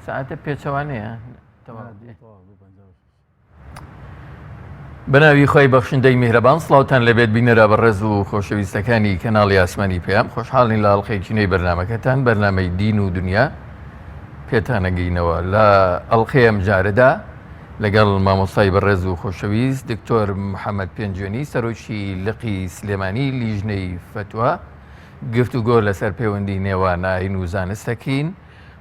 ساعتە پێچەوانەیە بەناوی خۆی بەخشندەی میهرەبان سڵاوتان لەبێت بینەرە بەڕێز و خۆشەویستەکانی کەناڵی ئاسمانی پێیان خۆشحاڵین لە ئەڵقەیەکی بەرنمەکەتان بەرنامەی دین و دنیا پێتانەگەینەوە لە ئەڵقەیە ئەمجارەدا لەگەڵ مامۆستای بەڕێز و خۆشەویست دکتۆر محەممەد پێنجێنی سەرۆکی لقی سلێمانی لیژنەی فتووە گفتوگۆ لەسەر پەیوەندی نێوان ئاین و زانستەکەین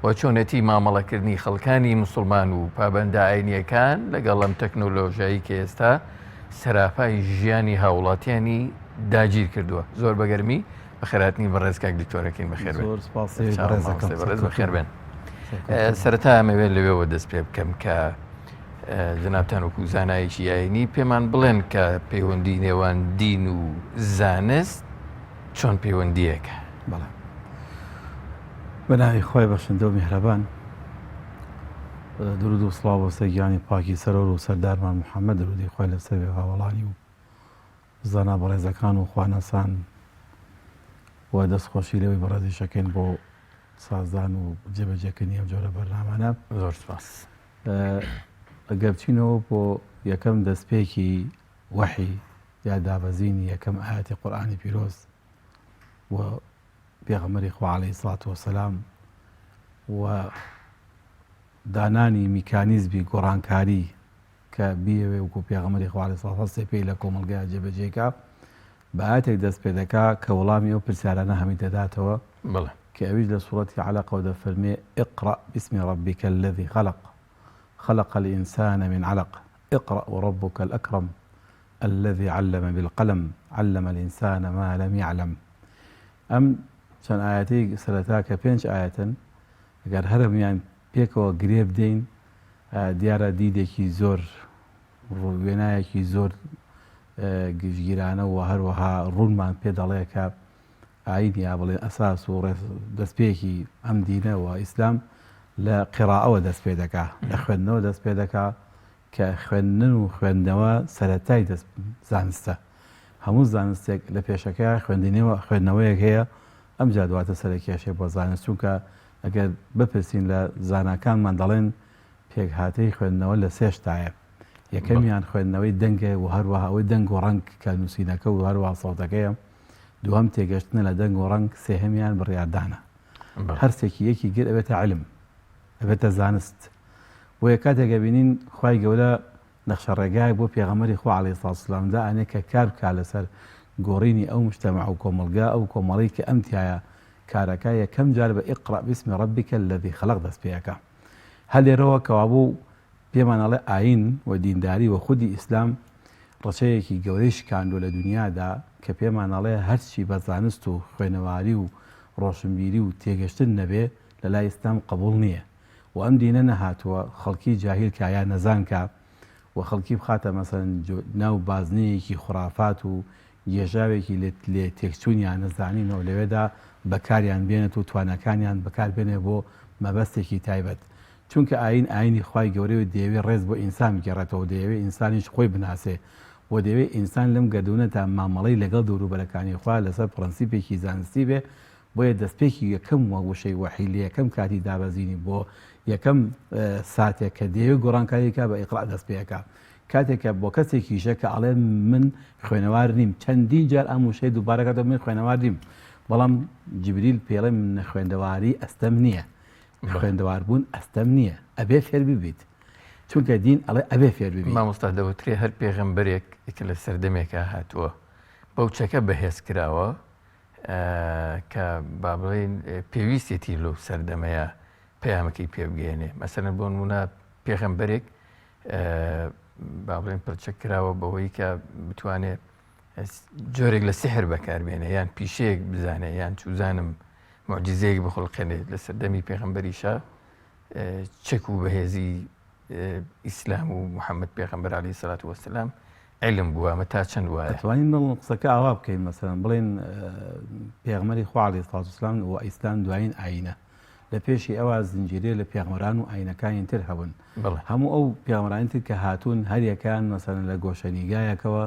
و چۆنەتی مامەڵەکردنی خەڵکانی موسڵمان و پابەندە ئاینیەکان لەگەڵ ئەم تەکنۆلۆژیایی کە ئێستا سەرافای ژیانی هاوڵاتیانی داگیر کردووە. زۆر بەگەرمی بە خێراتنی بەڕێزکاک دکتۆرەکەین بەخێر بەخێر بێن. سەرەتا ئەمەوێت لەوێەوە دەست پێ بکەم کە جنابتان وەکو زانایەکی ئاینی پێمان بڵێن کە پەیوەندی نێوان دین و زانست چۆن پەیوەندیەکە؟ بەڵێ بەناوی خۆی بەخشندە و میهرەبان، درود و سڵاو بۆ سەرگیانی پاکی سەرۆر و سەردارمان محەممەد، درودی خۆی لەسەر بێ هاوڵانی و زانا بەڕێزەکان و خوانەسان و دەستخۆشی لەوەی بەڕێزی شەکەین بۆ سازدان و جێبەجێکردنی ئەم جۆرە بەرنامانە. زۆر سپاس. ئەگەر بچینەوە بۆ یەکەم دەستپێکی وەحی یا دابەزینی یەکەم ئاەتی قورئانی پیرۆز و پێغەمبەری خوا عەلەیهی سڵات وەسەلام و دانانی میکانیزمی گۆڕانکاری کە بیەوێ وەکو پێغەمبەری خوا عەلەیهی سڵات هەستێ پێی لە کۆمەلگای جێبەجێکە بە ئاەتێک دەست پێ دەکا کە وەڵامی ئەو پرسیارانە هەمی دەداتەوە کە ئەویش لە سوورەتی عەلەقەوە دەفەرمێ اقرأ باسم ربك الذي خلق الإنسان من علق اقرأ وربك الأكرم الذي علم بالقلم علم الإنسان ما لم يعلم. ئەم چەند ئاەتی سەرەتا کە 5 ئاەتن ئەگەر هەرمیان پێکەوە گرێ بدەین دیارە دیدێکی زۆر وێنایەکی زۆر گشتگیرانە و هەروەها ڕوونمان پێ دەڵێ کە ئاینی یا بڵێن ئەساس و دەستپێکی ئەم دینەوە ئیسلام لە قیراءەوە دەست پێ دەکا، لە خوێندنەوە دەست پێ دەکا کە خوێندن و خوێندنەوە سەرەتای زانستە. هەموو زانستێک لە پێشەکە خوێندنەوەیەک هەیە، ئەم جا دواتە سەرکێشێ بۆ زانست، چونکە ئەگەر بپرسین لە زاناکانمان دەڵێن پێک هاتەی خوێندنەوە لە 3 شتایە. یەکەمیان خوێندنەوەی دەنگە و هەروەها ئەوەی دەنگ و ڕەنگ کە نووسینەکە و هەروەها سەوتەکەیە. دووەم تێگەشتنە لە دەنگ و ڕەنگ، سێهەمیان بڕیاردانە. هەرسێکی یەکی گر ئەبێتە علم، ئەبێتە زانست. بۆ یە کاتێکە بینین خوای گەورە نەخشە ڕێگای بۆ پێغەمبەری خوا عەلەیهی سڵات وەسەلام دائانێ کە کار بکا لەسەر گۆڕینی ئەو مجتەمع و کۆمەلگا، ئەو کۆمەڵەی کە ئەم تایە کارەکە یەکەم جار بە اقرأ باسم ربك الذي خلق دەست پێیەکە. هەلێرەوە کەوابوو پێمان ئەڵێ ئاین و دینداری و خودی ئیسلام ڕەچەیەکی گەورەی شکاندووە لە دنیادا کە پێمان ئەڵێ هەرچی بە زانست و خوێنەواری و ڕۆشنبیری و تێگەشتن نەبێ لە لای ئیسلام قبوڵ نییە. و ئەم دینە نەهاتووە خەڵکی جاهیل کە یا نەزانکە و خەڵکی بخاتە مەسەن ناو بازنەیەکی خوڕافات و گێژاوێکی لێ تێکچوونیان نەزانینەوە لەوێدا بەکاریان بێنێت و توانەکانیان بەکار بێنێ بۆ مەبەستێکی تایبەت. چونکە ئاینی خوای گەورەی دەیەوێت ڕێز بۆ ئینسان بگەڕێتەوە، دەیەوێت ئینسانیش خۆی بناسێ و دەیەوێت ئینسان لەم گەردونەتا مامەڵەی لەگەڵ دەوروبەرەکانی خوا لەسەر پرەنسیپێکی زانستی بێ. بۆیە دەستپێکی یەکەم وەشەی وەحی لە یەکەم کاتی دابەزینی بۆ یەکەم ساتێک کە دەیەوێت گۆڕانکاریەکە بە ئیقرا دەست پێەکە. کاتێکە بۆ کەسێکیشە کە ئەڵێ من خوێنەوار نیم، چەندین جار ئەم وشەی دووبارەکەتە من خوێنەوار نیم، بەڵام جیبریل پێڵێ من خوێندەواری ئەستەم نییە، خوێندەواربوون ئەستەم نییە، ئەبێ فێر ببیت، چونکە دین ئەڵێ ئەبێ فێر ببیت. مامۆستا دەوترێ هەر پێغەمبەرێک لە سەردەمێکە هاتووە بەوچەکە بەهێز کراوە کە با بڵێن پێویستێتی لەو سەردەمەیە پەیامەکەی پێ بگەێنێ. مەسەلەن بۆ نمونە پێغەمبەرێک با بڵێن پرچەک کراوە بەوەی کە بتوانێت جۆرێک لە سحر بەکاربێنێ یان پیشەیەک بزانێ یان چوزانم معجزەیەک بخڵقێنێت. لە سەردەمی پێغەمبەریشە چەک و بەهێزی ئیسلام و محەممەد پێغەمبەر عەلەیهی سڵات وەسەلام علم بووە. ئەمە تا چەند وایە دەتوانین قسەکە ئاوا بکەین، مەسەلەن بڵێن پێغەمبەری خوا عەلەیهی سڵات وەسەلام و ئیسلام دوایین ئاینە، لە پێشی ئەوە زنجیرێ لە پێغەمبەران و ئاینەکانی تر هەبوون. هەموو ئەو پێغەمبەرانی تر کە هاتوون هەر یەکان مەسەلەن لە گۆشەنیگایەکەوە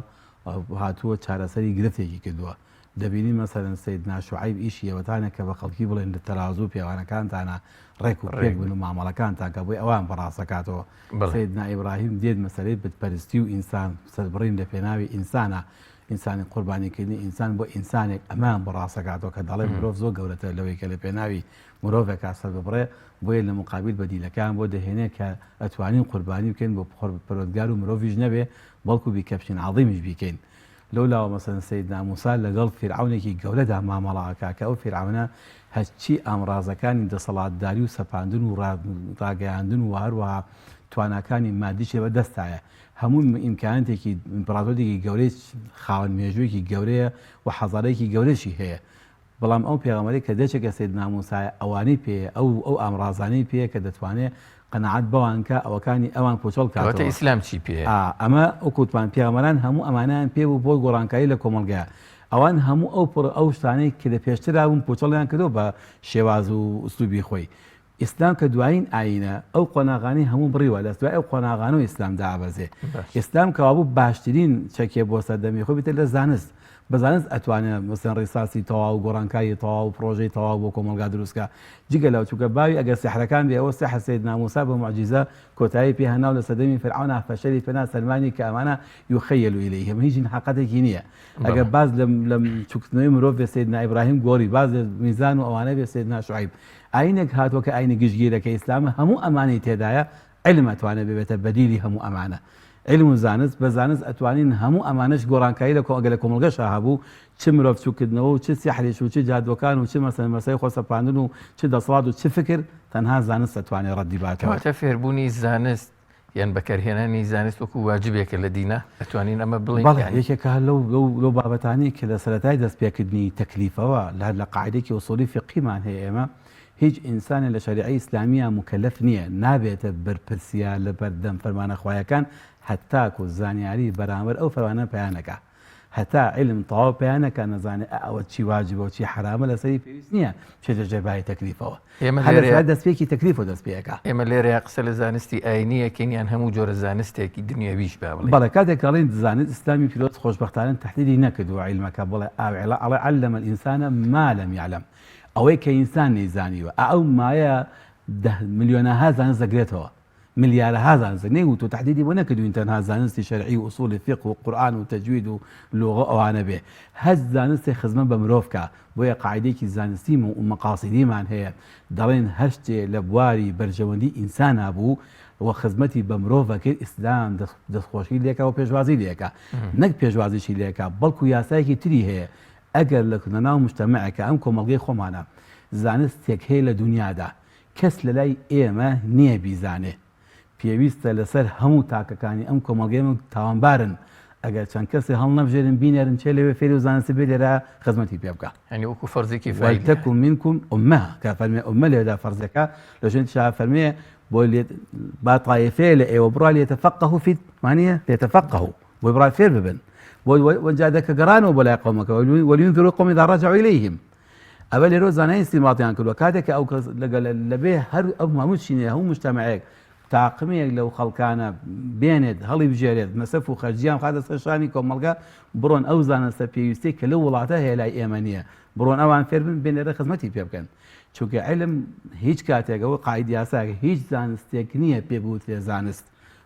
هاتووە چارەسەری گرفتێکی کردووە دەبینی مەسەرەن سەیدنا شوعیب ئیشی ئێوەتانە کە بە خەڵکی بڵێن لە تەرازوو پێوانەکانتانە ڕێک و پێک بن و مامەڵەکانتان کە بۆی ئەوان بەڕاستەکاتەوە. سەیدنا ئیبراهیم دێت مەسەلەی بتپەرستی و ئینسان سەربڕین لە پێناوی ئینسانە، ئینسانی قوربانیکردنی ئینسان بۆ ئینسانێک ئەمان بەڕاستەکاتەوە کە دەڵێ مرۆڤ زۆر گەورەتر لەوەی کە لە پێناوی مرۆڤێکا سەر ببڕێ، بۆیە لە مقابل بەدیلەکان بۆ دەهێنێت کە ئەتوانین قوربانی بکەین بۆ پەروەردگار و مرۆڤیش نەبێ بەڵکو بیکەپشین عەظیمیش بیکەین. لەولاوە مەسەلەن سەیدنا موسا لەگەڵ فیرعەونێکی گەورەدا مامەڵەکە کە ئەو فیرعەونە هەرچی ئامڕازەکانی دەسەڵاتداری و سەپاندن و ڕاگەیاندن و هەروەها تواناکانی مادیشێ بەدەستایە. هەموو ئیمکاناتێکی ئیمپراتۆرێکی گەورەی خاوەن مێژوویەکی گەورەیە و حەزارەیەکی گەورەشی هەیە. بەڵام ئەو پێغەمبەرێک کە دەچێکە سەیدنا موسایە ئەوانەی پێ ئەو ئامڕازانەی پێ کە دەتوانێت قەنەعەت بەوانکە ئەوەکانی ئەوان پۆچەڵ کاتەوە. ئیسلام چی پێ؟ ئەمە ئەوکوتمان پێغەمبەران هەموو ئەمانیان پێ بوو بۆ گۆڕانکاری لە کۆمەلگایە. ئەوان هەموو ئەو شتانەی کە لە پێشترا بوون پۆچەڵیان کردەوە بە شێواز و ئوسلوبی خۆی. ئیسلام کە دوایین ئاینە ئەو قۆناغانی هەموو بڕیوە لە دوای ئەو قۆناغانە و ئیسلام دابەزێ. ئیسلام کەوابوو باشترین چەکێ بۆ سەردەمی خۆی بێتە لە زانست. بە زانست ئەتوانێت مەسەڵەن ڕێساسی تەواو و گۆڕانکاری تەواو و پرۆژەی تەواو بۆ کۆمەلگا دروستکە. جگە لەو چووکە باوی ئەگەر سیحرەکان بێ ئەوە سیحر سەیدنا موسا بە معجیزە کۆتایی پێ هەناو لە سەردەمی فیرعەون فەشەلی پێنا سەلمانی کە ئەمانە یوخەیەل ئیلەیه هیچ حەقەتێکی نییە. ئەگەر باز لە چوکتنەوەی مرۆڤ بێ سەیدنا ئیبراهیم گۆڕی، باز لە میزان و ئەوانە بێ سەیدنا شوعیب. ئاینێک هاتووە کە ئاینە گشتگیرەکە ئیسلامە هەموو ئەمانەی تێدایە علم ئەتوانێت ببێتە بەدیلی هەموو ئەمانە. علم و زانست بە زانست ئەتوانین هەموو ئەمانش گۆڕانکاری لە ئەگەر لە کۆمەلگەشە هەبوو چ مرۆڤ چووکردنەوە و چ سیحریش و چ جادوەکان و چ مەسەلەی خۆسەپاندن و چ دەسەڵات و چ فکر تەنها زانست ئەتوانێت ڕەدی باتەوە. کەواتە فێربوونی زانست یان بەکارهێنانی زانست وەکو واجبێکە لە دینە ئەتوانین ئەمە بڵێن. بەڵێ یەکێکە لەو بابەتانی کە لە سەرەتای دەستپێکردنی تەکلیفەوە لە قاعدەیەکی ئوسوڵی فقیمان هەیە ئێمە هیچ ئینسانە لە شەریعەی ئیسلامیە مکەلەف نییە، نابێتە بەرپرسیە لە بەردەم فەرمانەخوایەکان هەتاکو زانیاری بەرامبەر ئەو فەرمانە پەیانەکە. هەتا علم تەواو پەیانەکە نەزانێت ئەوە چی واجبە و چی حرامە لەسەری پێویست نییە چێتە ژێربای تەکلیفەوە. دەستپێکی تەکلیف و دەستپێیەکە. ئێمە لێرە قسە لە زانستی ئاینیەکەین یان هەموو جۆرە زانستێکی دنیاویش بڵێ. بەڵێ کاتێک کەڵین زانست ئیسلامی پیرۆز خۆشبەختانە تەحلیلی نەکردووە عیلمەکە بڵێ ئەڵێ عەلەمە الئینسانە ما لەم یعلەم. ئەوەی کە ئینسان نەیزانیوە ئەو مایە ملیۆنەها زانست دەگرێتەوە، ملیارەها زانست نەیگوت و تەحدیدی بۆ نەکردوین تەنها زانستی شەرعی و ئوسوڵی فقه و قورئان و تەجوید و لوغە ئەوانە بێ، هەست زانستی خزمەت بە مرۆڤ کە بۆیە قاعدەیەکی زانستی و مەقاسیدیمان هەیە دەڵێن هەر شتێ لە بواری بەرژەوەندی ئینسانە بوو و خزمەتی بە مرۆڤەکرد ئیسلام دەستخۆشی لێکە و پێشوازی لێکە، نەک پێشوازیشی لێکە بەڵکو یاسایەکی تری هەیە. ئەگەر لە ناو مجتەمەعێکە ئەم کۆمەڵگەی خۆمانە زانستێک هەیە لە دنیادا کەس لە لای ئێمە نییە بیزانێ، پێویستە لەسەر هەموو تاکەکانی ئەم کۆمەڵگەی تاوانبارن ئەگەر چەند کەسی هەڵ نەبژێرن بینێرن چێ لەوێ فێری و زانستی بێ لێرە خزمەتی پێ بکە. هەنی وەکو فەرزێکی فەرزی وەلتەکن منکم ئومە کە فەرمێ ئومە لێدا فەرزەکە لە ژێر شا فەرمێ بۆ با طایفەیە لە ئێوە بڕوا لێتەفەقەهو فی مانیە لێتەفەقەهو بۆی بڕا فێر ببن وەجادەکە گەڕانەوە بۆ لای قەومەکە وەلیونذروا قەوم إذا رجعوا إليهم. ئەوە لێرە زانای ئیستیماتیان کردووە کاتێک ئەو کەس لەبێ هەر ئەو هەموو چینێ هەموو مجتەمەعێک تاقمەیەک لەو خەڵکانە بێنێت هەڵی بژێرێت مەسەف و خەرجیان خاتە سەر شانی کۆمەڵگە بڕۆن ئەو زانستە پێویستی کە لەو وڵاتە هەیە لای ئێمە نییە بڕۆن ئەوان فێر بن بێنێرە خزمەتی پێ بکەن. چونکە علم هیچ کاتێکەوە قاعدە یاساکە هیچ زانستێک نییە پێبوت لێ زانست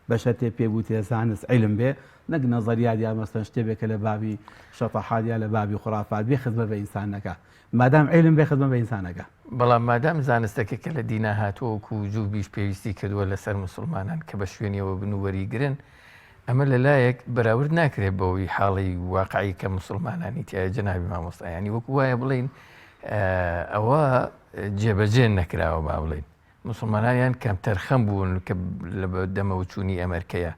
بەشەتێ پێبوت لێ زانست علم بێ نەک نەزەریات یا مەسەڵەن شتێکە لە بابی شەطەحات یا لە بابی خوڕافات بێ خزمەت بە ئینسانەکە مادام علم بێ خزمەت بە ئینسانەکە. بەڵام مادام زانستەکە کە لە دینە هاتووەکو جوو بیش پێویستی کردووە لەسەر مسلمانان کە بە شوێنیەوە بن و وەریگرن ئەمە لەلایەک بەراورد ناکرێت بەوەی حاڵی واقعی کە مسلمانانی تایە جەنابی مامۆستایانی وەکو وایە بڵین ئەوە جێبەجێ نەکراوە با بڵین مسلمانانیان کەم تەرخەم بوون کە لە دەمەوچوونی ئەمریکەیە.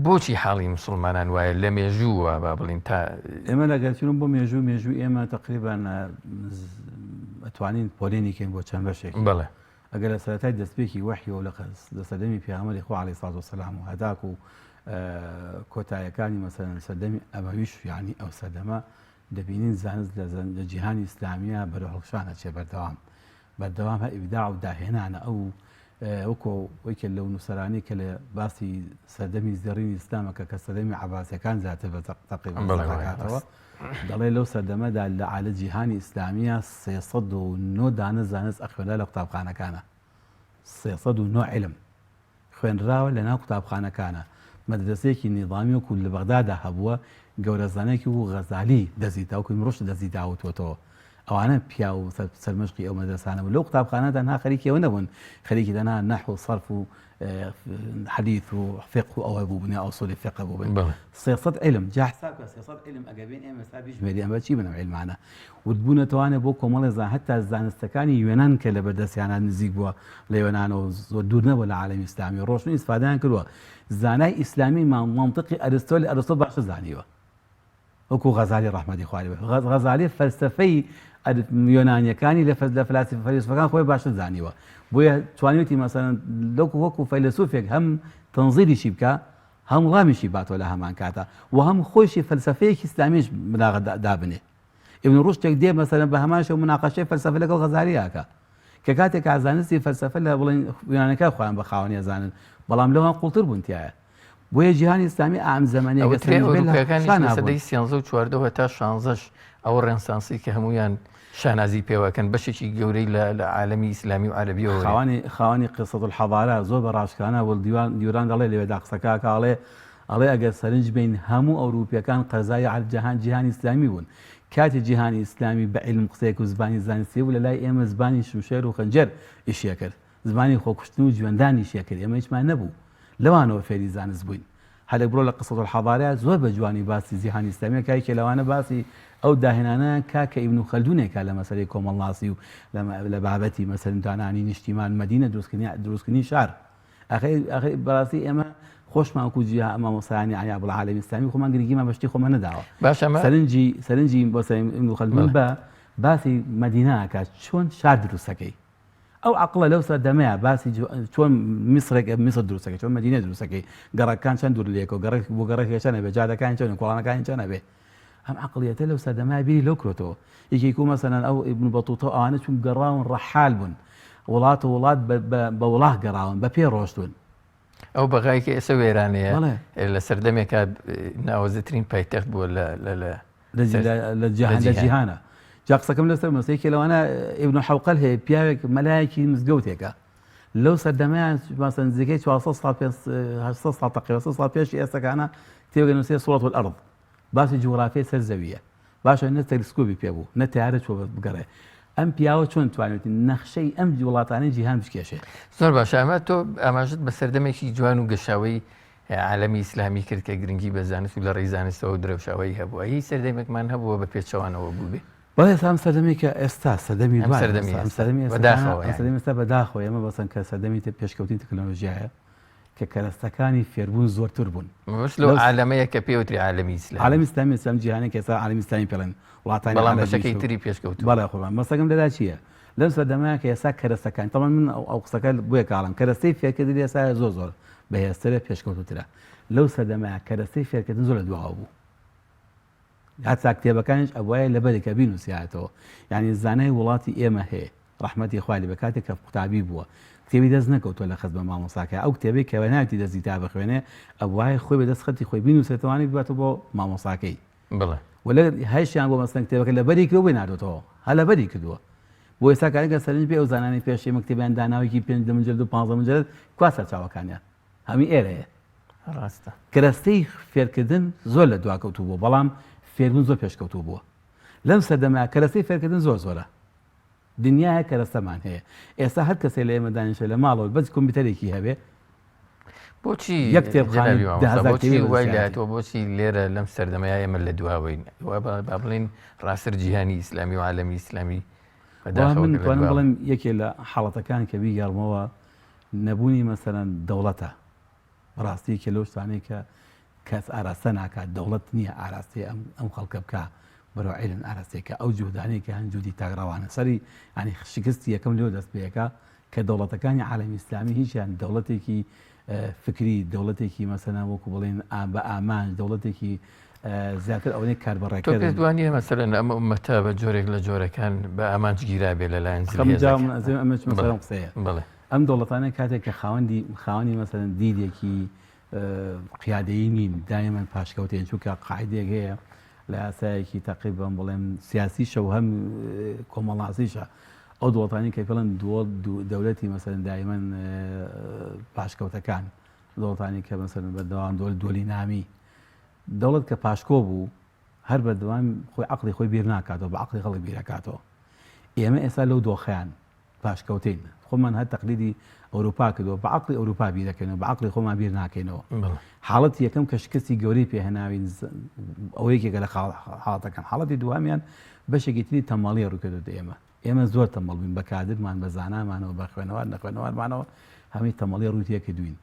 بۆچی حاڵی مسلمانان وایە لە مێژووە با بڵین تا ئێمە لەگەرچون بۆ مێژوو ئێمە تقریبان ئەتوانین پۆلێنیکەین بۆ چەند بەشێک. بەڵێ ئەگەر لە سەرەتای دەستپێکی وحیەوە لە سەردەمی پێغەمبەری خوا عەلەیهی سەڵات وسەلام و هەداک و کۆتاییەکانی مەسەلەن سەردەمی ئەمەویش یعنی ئەو سەردەمە دەبینین زانست لە جیهانی ئیسلامیە بەرەو هەڵکشانە چێ بەردەوام هە ئیبداع و داهێنانە ئەو وەکو وەکە لەو نووسرانی کە لە باسی سەردەمی زێڕینی ئیسلامەکە کە سەردەمی عەباسیەکان زیاتر بە تەقیبەکاتەوە دەڵێ لەو سەردەمەدا لە عالە جیهانی ئیسلامیە 309 دانە زانست ئەخوێنرا لە قوتابخانەکانە 309 علم خوێنراوە لە ناو قوتابخانەکانە مەدرسەیەکی نیظامی وەکو لە بەغدادا هەبووە گەورەزانێکی و غەزالی دەزیتا وەکو ڕۆژ دەزیداوتوەتەوە ئەوانە پیا و سەرمەشقی ئەو مەدرسانە بوو لەو قوتابخانە تەنها خەریکیەوە نەبوون خەریکی دەنا نەحو و صەرف و حەدیث و فقه و ئەوە بوو بنێ ئوسولی فقه بوو بن 300 علم جا حساب کە 300 علم ئەگە بین ئێمە ئێستا بیژمێری ئەمە چی بنەوە علمانە وتبوونە توانێت بۆ کۆمەڵی هەتا زانستەکانی یۆنان کە لە بەردەستیانە نزیک بووە لە یۆنانەوە زۆر دوور نەبووە لە عالەمی ئیسلامی ڕۆشنی ئیسفادەیان کردووە زانای ئیسلامی مەنطقی ئەرستۆ باشتر زانیوە وەکو غەزالی ڕەحمەتی خوای لێ بێت غەزالی فەلسەفەی یۆنانیەکانی لە فەلسفەکان خۆی باشتر زانیوە بۆیە توانیوتی مەسەڵەن وەکو فەیلسوفێک هەم تەنزیلیشی بکە هەم وڵامیشی باتەوە لە هەمان کاتە و هەم خۆشی فەلسەفەیەکی ئیسلامیش دابنێ ئیبن ڕوشدێک دێ مەسەڵەن بە هەمان شێوە مناقەشەی فەلسەفە لەگەڵ غەزالیاکە کە کاتێک زانستی فەلسەفە لە بڵێن یۆنانیەکان خۆیان بە خاوەنی ئەزانن بەڵام لەوان قوڵتر بوون تایە بۆیە جیهانی ئیسلامی ئام زەمانەیەکە سەدەی 14 تا 16 ئەو ڕێنسانسی کە هەمویان شانازی پێوەکەن بەشێکی گەورەی لە عالەمی ئیسلامی و عەرەبیەوە خاوەنی قسەت الحەضارە زۆر بە ڕاشکانە دیوان دەڵێ لەوێدا قسەکە ئەڵێ ئەگەر سەرنج بین هەموو ئەوروپیەکان قەرزای جیهانی ئیسلامی بوون کاتی جیهانی ئیسلامی بە عیلم قسەیەک و زبانی زانستی بوو لە لای ئێمە زبانی شمشێر و خەنجەر ئیشیە کرد زبانی خۆکوشتن و جوێندان ئیشیە کرد ئێمە هیچمان نەبوو لەوانەوە فێری زانست بووین هەلێک بڕۆ لە قسەت الحەضارە زۆر بە جوانی باسی جیهانی ئیسلامی کە لەوانە باسی ئەو داهێنانە کاکە ئیبن خەلدونێکە لە مەسەلەی کۆمەڵناسی و لە بابەتی مەسەلەن دانانی نیشتیمان مەدینە دروستکردنی شار ئەخی بەڕاستی ئێمە خۆشمان وەکو مامۆستایانی عەلی عەبدوڵعالەمی ئیسلامی خۆمان گرنگیمان بەشتی خۆمان نەداوە سەرنجی بۆ ئیبن خەلدون بە باسی مەدینەکە چۆن شار دروستەکەی ئەو عەقڵە لەو سەردەمەیە باسی چۆن میسر دروستەکەی چۆن مەدینە دروستەکەی گەڕەکان چەند دوور لێکەوە گەڕێک بۆ گەڕێک چەنە بێ جادەکان چۆن کۆڵانەکانی چەنە بێ ئەم عەقڵیەتە لەو سەردەمای بیری لەو کرۆتەوە یەکێکو مەسەلەن ئەو ئیبن بەتوتە ئەوانە چون گەڕاون ڕەحال بوون وڵات بە وڵات گەڕاون بە پێ ڕۆشتون ئەو بەغایکە ئێستا وێرانەیە لە سەردەمێکە ناوەزترین پایتەخت بووە لە جیهانە جا قسەکەم لەسەر مەسەیەکی لەوانە ئیبن حەوقەل هەیە پیاوێک مەلایەکی مزگەوتێکە لەو سەردەمەیان مەسەلەن نزیکەی 400 ساڵ تقریبا 100 ساڵ پێش ئێستاکانە کتێبێک نووسێ سوورەت الئەرض باسی جوغرافیای سەر زەویە باشە نە تەلسکۆپی پێبوو نە تەیارە چۆ بگەڕێ ئەم پیاوە چۆن توانێت نەخشەی ئەم وڵاتانەی جیهان بشکێشێ زۆر باشە ئەمە تۆ ئاماژت بە سەردەمێکی جوان و گەشاوەی عالەمی ئیسلامی کرد کە گرنگی بە زانست و لە ڕێی زانستەوە درەوشاوی هەبووە هی سەردەمێکمان هەبووە بە پێچەوانەوە بوو بێ بەڵێ ئەم سەردەمی کە ئێستا سەردەمی ئێستا بەداخەوە ئێمە بەسەن کە سەردەمی پێشکەوتنی تەکنۆلۆژیایە کە کەرەستەکانی فێربوون زۆرتر بوون لەو عالەمەیە کە پێوتری عالەمی ئیسلامی عالەمی ئیسلامی ئێستا جیهانێک ئێستا عالەمی ئیسلامی پێڵێن وڵاتانی بەڵام بەشەکەی تری پێشکەوتووە بەڵێ خۆڵان مەسەگەم لەدا چییە لەم سەردەمەیە کە ئێستا کەرەستەکان تەڵەن من ئەو قسەکە بۆیە کاڵم کەرەستەی فێرکردنی ئێستا زۆر بەهێزترە پێشکەوتووترە لەو سەردەمەیە کەرەستەی فێرکردن زۆر لە دواوە بوو هەتا کتێبەکانیش ئەوایە لەبەرێکە بینوسیاتەوە یعنی زانای وڵاتی ئێمە هەیە ڕەحمەتی خوای لێ بێ کاتێک کە قوتابی بووە کتێبی دەست نەکەوتووە لە خەز بە مامۆستاکە ئەو کتێبی کە ناوێتی دەستی تا بخوێنێ ئەوایە خۆی بە دەست خەتی خۆی بینوسێتوانی بێتەوە بۆ مامۆستاکەی بڵێ وەلە هەیشیان بۆ مەسەن کتێبەکە لەبەری کردو بۆی نادۆتەوە هە لەبەری کردووە بۆ ئێستا کارێکە سەرنج بێ ئەو زانانی پێشی مەکتێبیان داناوێکی 5 مجلد و 15 مجلد کوا سەرچاوەکانیان هەمی ئێرەیە ڕاستە کەرەستەی فێرکردن زۆر لە دواکەوتوو بوو بەڵام فێربوون زۆر پێشکەوتوو بووە لەم سەردەمە کەرەستەی فێرکردن زۆرە دنیاە کەرەستەمان هەیە ئێستا هەر کەسێک لە ئێمە دانیشە لە ماڵەوە بەس کۆمپیوتەرێکی هەبێ بۆچی یەک کتێبخانە وای لاتەوە بۆچی لێرە لەم سەردەمەیە ئێمە لە دواوەین با بڵین ڕاستتر جیهانی ئیسلامی و عالەمی ئیسلامی من توانم بڵێم یەکێ لە حاڵەتەکان کە بیگەڕمەوە نەبوونی مەسەلەن دەوڵەتە ڕاستی کە لەو شتانەی کە کەس ئاراستە ناکات دەوڵەت نییە ئاراستی ئەم خەڵکە بکە بەرەو عیلم ئاراستێکە ئەو جوودانەی کە هەنجودی تاگڕەوانە سەری ینی شکستی یەکەم لێو دەست پێەکە کە دەوڵەتەکانی عالەمی ئیسلامی هیچیان دەوڵەتێکی فکری دەوڵەتێکی مەسەلەن وەکو بڵێن بە ئامان دەوڵەتێکی زیاتر ئەوەی کاربڕێکە تۆ پێت وانە مەسەلەن ئەمە ئومەتە بە جۆرێک لە جۆرەکان بە ئامانج گیرا بێ لەلایەن قسەیە ئەم دەوڵەتانە کاتێک کە خاوەنی مەسەرەن دیدێکی قیادەیی نین دایمەن پاشکەوتێن چونکە قاعدێک هەیە لە یاسایەکی تەقریبان بڵێم سیاسیشە و هەم کۆمەڵاسیشە ئەو دڵەتانی کە پێڵەن دەولەتی مەسەرەن دایمەن پاشکەوتەکان دڵەتانی کە مەسەرەن بەردەوام دۆلی نامی دەوڵەت کە پاشکۆ بوو هەر بەردەوام خۆی عەقڵی خۆی بیر ناکاتەوە بە عەقڵی خەڵک بیرەکاتەوە. ئێمە ئێستا لەو دۆخەیان پاشکەوتین خۆمان هەر تەقلیدی ئەوروپا کردەوە بە عەقڵی ئەوروپا بیرەکەینەوە بە عەقڵی خۆمان بیر ناکەینەوە. حاڵەتی یەکەم کە شکستی گەورەی پێهێناوین ئەوە یەکێکە لە حاڵەتەکان. حاڵەتی دووەمیان بەشێکی تری تەماڵی ڕووکردووە ئێمە زۆر تەمەڵ بووین بە کادرمان بە زانامانەوە بە خوێنەوار نەخوێنەوارمانەوە هەمووی تەمەڵی ڕووتیە کردوین.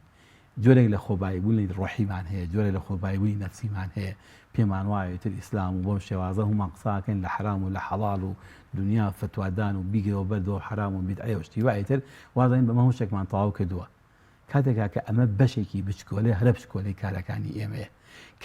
جۆرێک لە خۆباییبوونی ڕۆحیمان هەیە جۆرێک لە خۆباییبوونی نەفسیمان هەیە پێمان وایە تر ئیسلام و بۆم شێوازە هەمومان قساکەین لە حرام و لە حەڵاڵ و دنیا فتوادان و بیگرەوە بەردەوە حرام و بیدعە و شتی وایە تر وازین بەمە هەموو شتێکمان تەواو کردووە. کاتێکا کە ئەمە بەشێکی بچکۆلێ هەرە بچکۆلەی کارەکانی ئێمەیە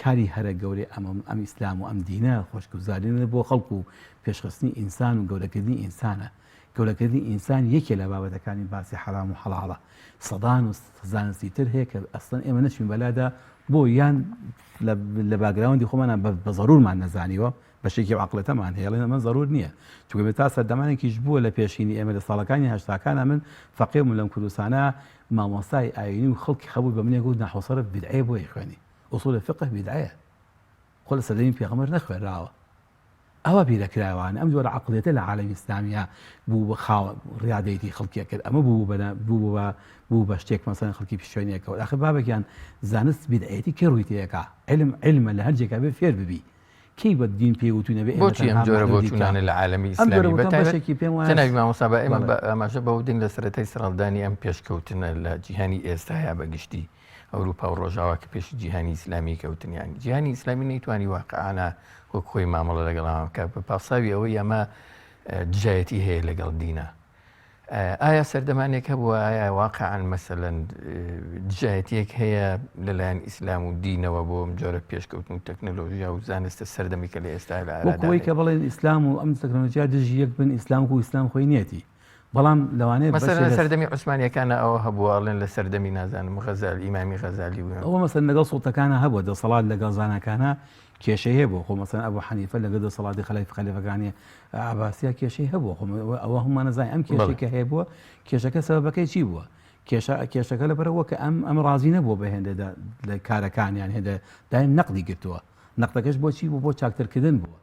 کاری هەرە گەورەی ئەم ئیسلام و ئەم دینە خۆشگوزارینە بۆ خەڵکو و پێشخستنی ئینسان و گەورەکردنی ئینسانە. گەورەکردنی ئینسان یەکێ لە بابەتەکانی باسی حرام و حەڵاڵە. سەدان و زانستی تر هەیە کە ئەسڵەن ئێمە نەچوین بەلادا بۆ یان لە باگراوندی خۆمانە بە زەرورمان نەزانیوە بەشێکی عەقڵەتەمان هەیە ئەمە زەرور نییە چونکە بێت تا سەردەمانێکیش بووە لە پێشینی ئێمە لە ساڵەکانی هەشتاکانە من فەقێم لەم کوردستانە مامۆستای ئاینی و خەڵکی خەبوو بە منێک گوت ناحوسەرە بیدعەیە بۆی خوێنی ئوسوڵ فقه بیدعەیە خۆ لە سەردەمی پێغەمبەر نەخوێنراوە. ئەوە بیرەکراوانە ئەم جۆرە عەقڵیەتە لە عالەمی ئیسلامیە بوو بە ڕیادەیەتی خەڵکیە کرد ئەمە بوو بە شتێک مەسەڵەن خەڵکی پیشۆنیەکەوە ئاخر بابێکیان زانست بیدعەیەتی کێ ڕووی تێیەکا علمە لە هەر جێگا بێ فێر ببی کەی بە دین پێوتونە بێ بۆچی ئەم جۆرە بۆچوونانە لە عالەمی ئیسلامی بەتایبەت تەناوی مامۆستا بە ئێمە ئەماژە بە ودنگ لە سەرەتای سەرەڵدانی ئەم پێشکەوتنە لە جیهانی ئێستایا بەگشتی ئەوروپا و ڕۆژاوا کە پێش جیهانی ئیسلامی کەوتنیانی جیهانی ئیسلامی نەیتوانی واقعانە وەک خۆی مامەڵە لەگەڵام کە بە پاساوی ئەوەی ئەمە دژایەتی هەیە لەگەڵ دینە. ئایا سەردەمانێک هەبووە ئایا واقعان مەسەلەن دژایەتیەک هەیە لەلایەن ئیسلام و دینەوە بۆ ئەم جۆرە پێشکەوتن و تەکنۆلۆژیا و زانستە سەردەمی کە لە ئێستا لە ئەوەی کە بڵێن ئیسلام و ئەم تەکنۆلۆژیا دژی یەک بن ئیسلام و ئیسلام خۆی نێتی بەڵام لەوانەیە مەسەلەن سەردەمی عوسمانیەکانە ئەوە هەبووەڵێن لە سەردەمی نازانم غەزالی ئیمامی غەزالی بوو ئەوە مەسەلەن لەگەڵ سوڵتەکانە هەبووە دەسەڵات لەگەڵ زانەکانە کێشەی هەیە بۆ خۆ مەسەلەن ئەبوو حەنیفە لەگەڵ دەسەڵاتی خەلیفەکانی عەباسیا کێشەی هەبووە ئەوە هەمومان نەزانین ئەم کێشەیە هەیە بووە کێشەکە سەبەبەکەی چی بووە کێشەکە لەبەرەوە کە ئەم ڕازی نەبووە بە هێندە لە کارەکانیان هێندە دایم نەقدی گرتووە نەقدەکەش بۆچی بوو بۆ چاکترکردن بووە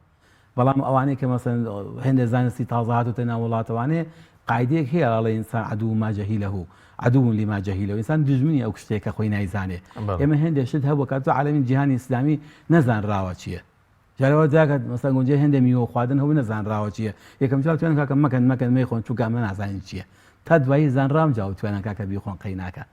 بەڵام ئەوانەیە کە مەسەلەن هێندە زانستی تازە هاتوتە ناو وڵاتەوانەیە قاعدەیەک هەیە ئەڵێ ئینسان عەدوو ما جەهیلەهو عەدوو لما جەهیلەهو ئینسان دژمنی ئەو شتێکە خۆی نایزانێ ئێمە هێندێک شت هەبووە کە عالەمی جیهانی ئیسلامی نەزانراوە چییە جارەوە داکات مەسەلەن گونجەی هێندە میوە خواردن هەوو نەزانراوە چییە یەکەم جار توێن کاکە مەکەن مەیخۆن چونکە ئەمە نازانین چییە تا دوایی زانرام جاوە توێنە کاکە بیخۆن قەیناکە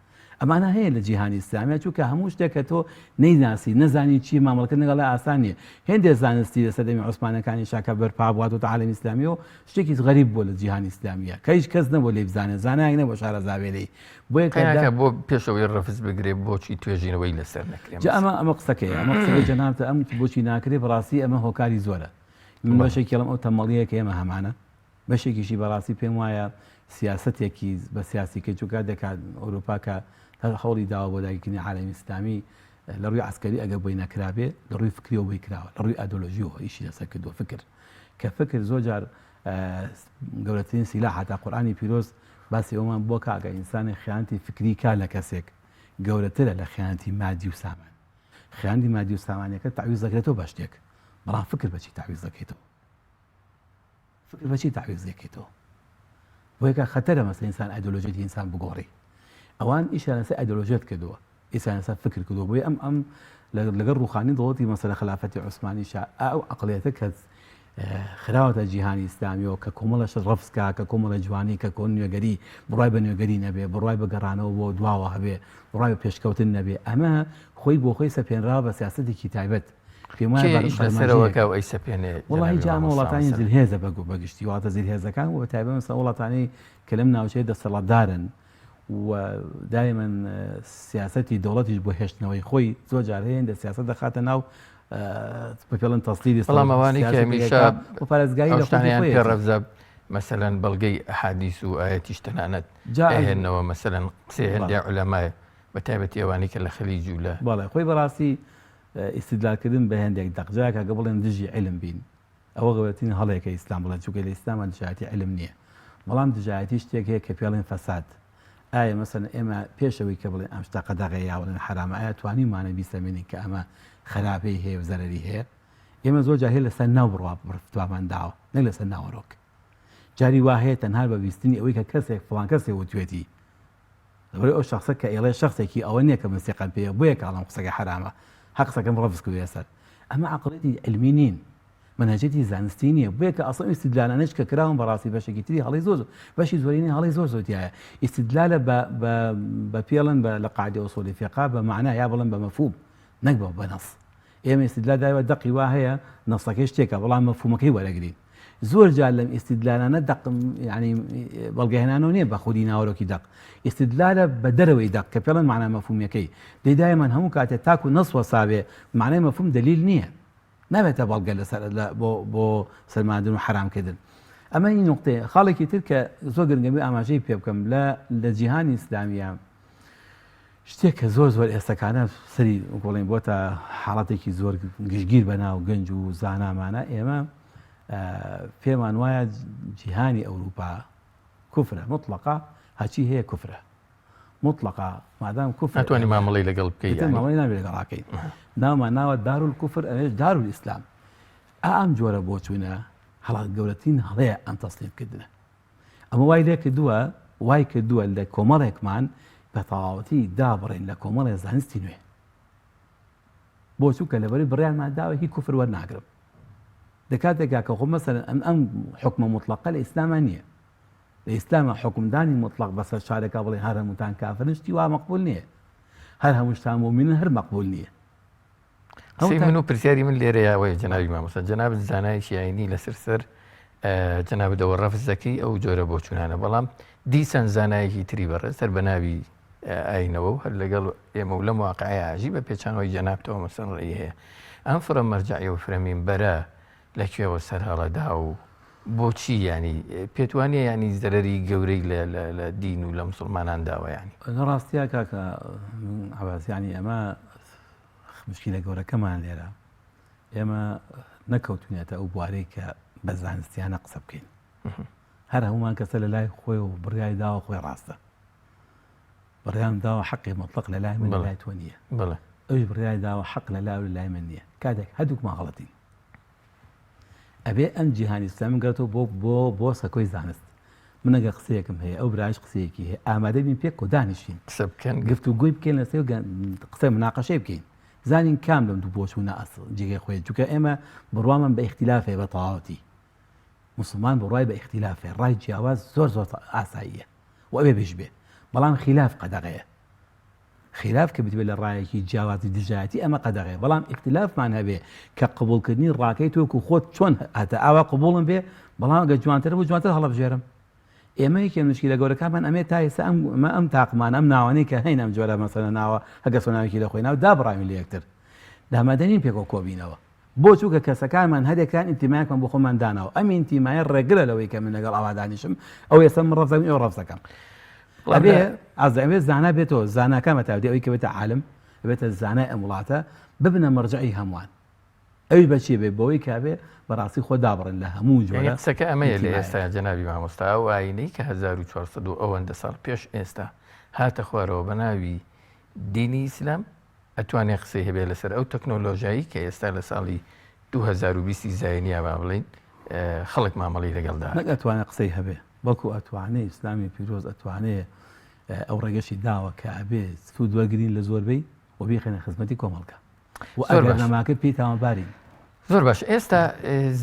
ئەمانە هەیە لە جیهانی ئیسلامیە چونکە هەموو شتێکە تۆ نەیناسی نەزانی چی مامەڵەکردن لەگەڵ ئاسان نیە هێندێک زانستی لە سەردەمی عوسمانەکانی شاکە بەرپا بواتەوە عالەمی ئیسلامیەوە شتێکی غەریب بووە لە جیهانی ئیسلامیە کە هیچ کەس نەبوو لێ بزانێ زانایەک نەبوو شارەزاوێلەی بۆیە کە بۆ پێشەوەی ڕەفز بگرێت بۆچی توێژینەوەی لەسەر نەکرێت ئەمە قسەکەیە ئەمە قسەکەی جەنابتە ئەم بۆچی ناکرێت بەڕاستی ئەمە هۆکاری زۆرە من بەشێکی لەم ئەو تەمەڵیە کە ئێمە هەمانە بەشێکیشی بەڕاستی پێم وایە سیاسەتێکی بە سیاسیکە چووکات دەکات ئەوروپا کە هەوڵی داوە بۆ داگیرکردنی عالەمی ئیسلامی لە ڕووی عسکەری ئەگەر بۆی نەکرابێ لە ڕووی فکریەوە بۆی کراوە لە ڕووی ئایدۆلۆژیەوە ئیشی لەسەر کردووە فکر کە فکر زۆر جار گەورەترین سیلا حتا قورئانی پیرۆز باسی ئەومان بۆ کە ئەگەر ئینسانی خیانەتی فکری کا لە کەسێک گەورەترە لە خیانەتی مادی و سامان خیانەتی مادی و سامانیەکە تعویز دەکرێتەوە بە شتێک بەڵام فکر بەچی تعویز دەکەیتەوە فکر بەچی تعویز دەکەیتەوە بۆ یەکە خەتەرە مەسەلەن ئینسان ئایدۆلۆژیەتی ئینسان بگۆڕی ئەوان ئیشیان لەسەر ئایدۆلۆژیەت کردووە ئیسان لەسەر فکر کردووە بۆیە ئەم لەگەڵ ڕوخانی دەوڵەتی مەسەلە خلافەتی عوسمانیشا ئەو عەقڵیەتە کە خراوەتە جیهانی ئیسلامیەوە کە کۆمەڵەش ڕەفزکا کە کۆمەڵە جوانی کە کۆن نوێگەری بڕای بە نوێگەری نەبێ بڕای بە گەڕانەوە بۆ دواوە هەبێ بڕای بە پێشکەوتن نەبێ ئەمە خۆی بۆ خۆی سەپێنراوە بە سیاسەتێکی تایبەت وڵی جامە وڵاتانی زیرهێزە بەگشتی وڵاتە زیرهێزەکان و بەتایبەت مەسەڵەن وڵاتانەی کە لەم ناوچەیە دەسەڵاتدارن و دائما سیاسەتی دەوڵەتیش بۆ هێشتنەوەی خۆی زۆر جار هەیە لە سیاسەت دەخاتە ناو بەپێڵەن تەسلیلی بەڵام ئەوانەی کە هەمیشە پارێزگایی لە شتانیان پێ ڕەفزە مثلەن بەڵگەی ئەحادیث و ئاەتیش تەنانەت جائز. ئەهێنەوە مثلەن قسەی هەندێک عولەمایە بە تایبەتی ئەوانەی کە لە خەلیج و لە بەڵێ خۆی بەڕاستی ئیستیدلالکردن بە هەندێک دەقجاکە کە بڵێن دژی علم بین ئەوە گەورەترین هەڵەیەکە ئیسلام بڵێن چونکە لە ئیسلامە دژایەتی علم نییە، بەڵام دژایەتی شتێک هەیە کە پێڵێن فەساد. ئایا مەسەن ئێمە پێشەوەی کە بڵێن ئەم شتە قەدەغەیە یا بڵێن حرامە، ئایا توانیمانە بیسەمێنین کە ئەمە خراپەی هەیە و زەرەری هەیە؟ ئێمە زۆر جار هەیە لەسەر ناو بڕوا فتوامان داوە، نەک لەسەر ناوەڕۆک. جاری وا هەیە تەنها بە بیستنی ئەوەی کە کەسێک فڵان کەسێک وتوێتی لەبەرەوەی ئەو شخصە کە ئێڵێ شخصێکی ئەوە نییە کە من سێقەم پێیە بۆیە کاڵم قسەکە حرامە ها قسەکەم ڕەفز کردووە سەر. ئەمە عەقڵێتی علمی نین، منهجێتی زانستی نییە، بۆیە کە ئەسڵ ئیستیدلالانەش کە کراون بەڕاستی بەشێکی تری هەڵی زۆر بەشی زۆرینەی هەڵی زۆر زۆرتیایە. ئیستیدلالە بە پێڵن لە قاعدە ئوسولی فقه بە معنا یا بڵێن بە مەفهوم نەک بە نەص. ئێمە ئیستیدلال دایوە دەقی وا هەیە نەسەکەی شتێکە بەڵام مەفهومەکەی وەرەگرین. زۆر جار لەم ئیستیدلالانە دەق ینی بەڵگەهێنانەوە نییە بە خودی ناوەڕۆکی دەق، ئیستیدلالە بە دەرەوەی دەق کە پێڵەن معنای مەفهومیەکەی. دەیدایەمان هەموو کاتێک تاکو نەس وەساوێ معنای مەفهوم دلیل نییە، نابێتە بەڵگە لەسەر بۆ سەرماندن و حرامکردن. ئەمە این نقطەیە. خاڵێکی تر کە زۆر گرنگەبێ ئاماژەی پێ بکەم لە جیهانی ئیسلامیە شتێک کە زۆر ئێستاکانە سەری گۆڵین بۆتە حاڵەتێکی زۆر گشتگیر بەناو گەنج و زانامانە. ئێمە پێمان وایە جیهانی ئەوروپا کوفرە مطلقا، هەچی هەیە کوفرە مطلقا، مادام کوفر ناتوانانی مامەڵەی لەگەڵ بکەیت، مامەڵەی نابێت لەگەڵاکەین. ناومان ناوە دارولکوفر، ئەوێش دارولئیسلام. ئەم جۆرە بۆ چوونە هەڵا گەورەترین هەڵەیە ئەم تەسلیمکردنە. ئەمە وای لێ کردووە لە کۆمەڵێکمان بە تەواوەتی دابڕێن لە کۆمەڵێ زانستی نوێ، بۆ چووکە لەبەری بڕیانمان داوە هیچ کوفر وەرناگرم. دەکاتێکا کە خۆ مەسەلەن ئەم حکمە مطلقە لە ئیسلامە نییە. لە ئیسلامە حکمدانی مطلق بەسەر شارێکا بڵێ هەر هەمووتان کافرن شتی وا مەقبول نییە، هەر هەمووشتان مؤمنن هەر مەقبول نییە. من و پرسیاری من لێرەیەوەیە جەنابی مامۆستا، جەناب زانای شیعینی لەسەر جەناب دەوە ڕەفزەکەی ئەو جۆرە بۆچوونانە، بەڵام دیسان زانایەکی تری بەڕێ سەر بە ناوی ئاینەوە و هەر لەگەڵ ئێمە و لەم واقعەیە عەجیب بە پێچانەوەی جەنابتەوە مەسەڵ ڕێی هەیە. ئەم فرە مەرجعی و فرەمین بەرە لەکوێوە سەر هەڵەدا و بۆچی ینی پێت وانە ینی زەرەری گەورەی لە دین و لە مسلمانان داوە ینی؟ ڕاستیە کاکە عەباسیانی ئەمە مشکلە گەورەکەمان لێرە، ئێمە نەکەوتونێتە ئەو بوارەی کە بە زانستیانە قسە بکەین. هەر هەمومان کەسە لە لای خۆی و بڕیای داوە خۆی ڕاستە، بڕیان داوە حەقی مطلق لە لای من لە لای تۆ نییە، ئەوش بڕیای داوە حەق لە لای و لای من نییە. کاتێک هەردووکمان غەڵەتین، ئەبێ ئەم جیهانی ئیسلامی گەڕێتەوە بۆ سەکۆی زانست. من ئەگە قسەیەکم هەیە ئەو برایش قسەیەکی هەیە ئامادە بین پێک و دانیشین قسە بکەن، گفتوگۆی بکەین لەسەر قسەی مناقەشەی بکەین، زانین کام لەم دوو بۆچوونە ئەسڵ جێگەی خۆی، چونکە ئێمە بڕوامان بە ئیختیلافێ بە تەواوەتی. مسلمان بڕوای بە ئیختیلافێ، ڕای جیاواز زۆر ئاساییە و ئەبێ بێش بێ، بەڵام خلاف قەدەغەیە. خلاف کە بتبێت لە ڕایەکی جیاوازی دژایەتی ئەمە قەدەغەیە، بەڵام ئیختیلافمان هەبێ کە قبوڵکردنی ڕاکەی تۆکو خۆت چۆن هەتا ئاوا قبوڵم بێ، بەڵام ئەگە جوانتر بوو جوانتر هەڵەبژێرم. ئێمە یەکێ مشکلە گەورەکانمان ئەمێ تا ئێستا ئەم تاقمان ئەم ناوانەی کە هەین ئەم جۆرە مەسەلە ناوە هەگە سۆناوێکی لە خۆی ناو دابڕاوین لە یەکتر دامادەنین پێکەوە کۆبینەوە، بۆ چووکە کەسەکانمان هەرێکان ئینتیمایەکمان بۆ خۆمان داناوە. ئەم ئینتیمایە ڕێگرە لەوەی کە من لەگەڵ ئەوا دانیشم، ئەو ئێستا من ڕەفزەکەم ئێوە ڕەفزەکەم. ئەبێ زانا بێتەوە، زاناکەمە تاودی ئەوەی کە بێتە عالم بێتە زانای ئەم وڵاتە ببنە مەرجعی هەمووان. ئەوی بەچی بێ بەوەی کابێ بەڕاستی خۆ دابڕن لە هەموو جۆرە. قسەکە ئەمەیە لە ئێستا جەنابی مامۆستا، ئەو ئاینەی کە 1400 و ئەوەندە ساڵ پێش ئێستا هاتە خوارەوە بە ناوی دینی ئیسلام، ئەتوانێت قسەی هەبێ لەسەر ئەو تەکنۆلۆژیایی کە ئێستا لە ساڵی 2020 زاینیا با بڵین خەڵک مامەڵی لەگەڵدا نەک ئەتوانێت قسەی هەبێ، بەڵکو ئەتوانێت ئیسلامی پیرۆز ئەتوانێت ئەو ڕێگەشی داوە کە ئەبێ سوود وەرگرین لە زۆربەی و بیخێنە خزمەتی کۆمەڵگە و ئەگەرناماکە پێی تاوانبارین. زۆر باش. ئێستا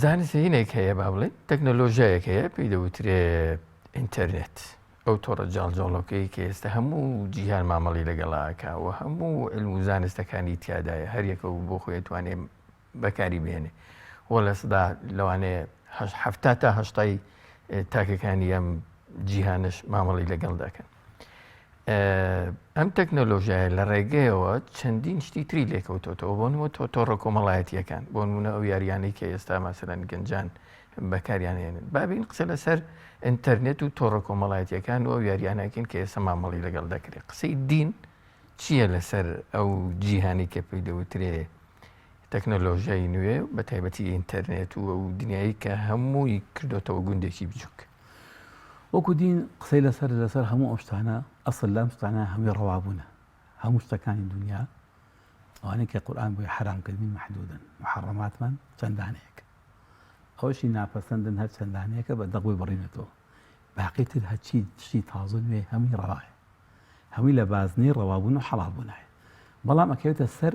زانستینێک هەیە با بڵێن تەکنۆلۆژیایەک هەیە پێی دەوترێ ئینتەرنێت، ئەو تۆڕە جاڵجاڵۆکەی کە ئێستا هەموو جیهان مامەڵی لەگەڵاکە و هەموو علم و زانستەکانی تیادایە، هەریەکە و بۆ خۆی توانێ بەکاری بێنێ وە لە سەدا لەوانەیە 70 تا 80 تاکەکانی ئەم جیهانش مامەڵی لەگەڵ دەکەن. ئەم تەکنۆلۆژیایە لە ڕێگەیەوە چەندین شتی تری لێکەوتۆتەوە بۆ نمە تۆڕە کۆمەڵایەتیەکان بۆ نمونە ئەو یاریانەی کە ئێستا مەسەلەن گەنجان بەکاریانێنن بابین قسە لەسەر ئینتەرنێت و تۆڕە کۆمەڵایەتیەکان و ئەو یاریانەکەین کە ئێستا مامەڵی لەگەڵ دەکرێت قسەی دین چییە لەسەر ئەو جیهانی کە پێی دەوترێ تەکنۆلۆژیای نوێ بە تایبەتی ئینتەرنێت و ئەو دنیایی کە هەمووی کردوتەوە گوندێکی بچووک وەکو دین قسەی لەسەر هەموو ئەو شتانە ئەسڵ لەم شتانە هەمووی ڕەوابوونە هەموو شتەکانی دنیا ئەوانەی کە قورئان بۆی حرامکردنی مەحدودن محەڕەماتمان چەندانەیەک ئەوشی ناپەسەندن هەر چەندانەیەکە بە دەقوی بڕینێتەوە باقی تر هەرچی شتی تازە نوێ هەمووی ڕەوایە هەمووی لە بازنەی ڕەوابوون و حەڵالبوونایە بەڵام ئەکەوێتە سەر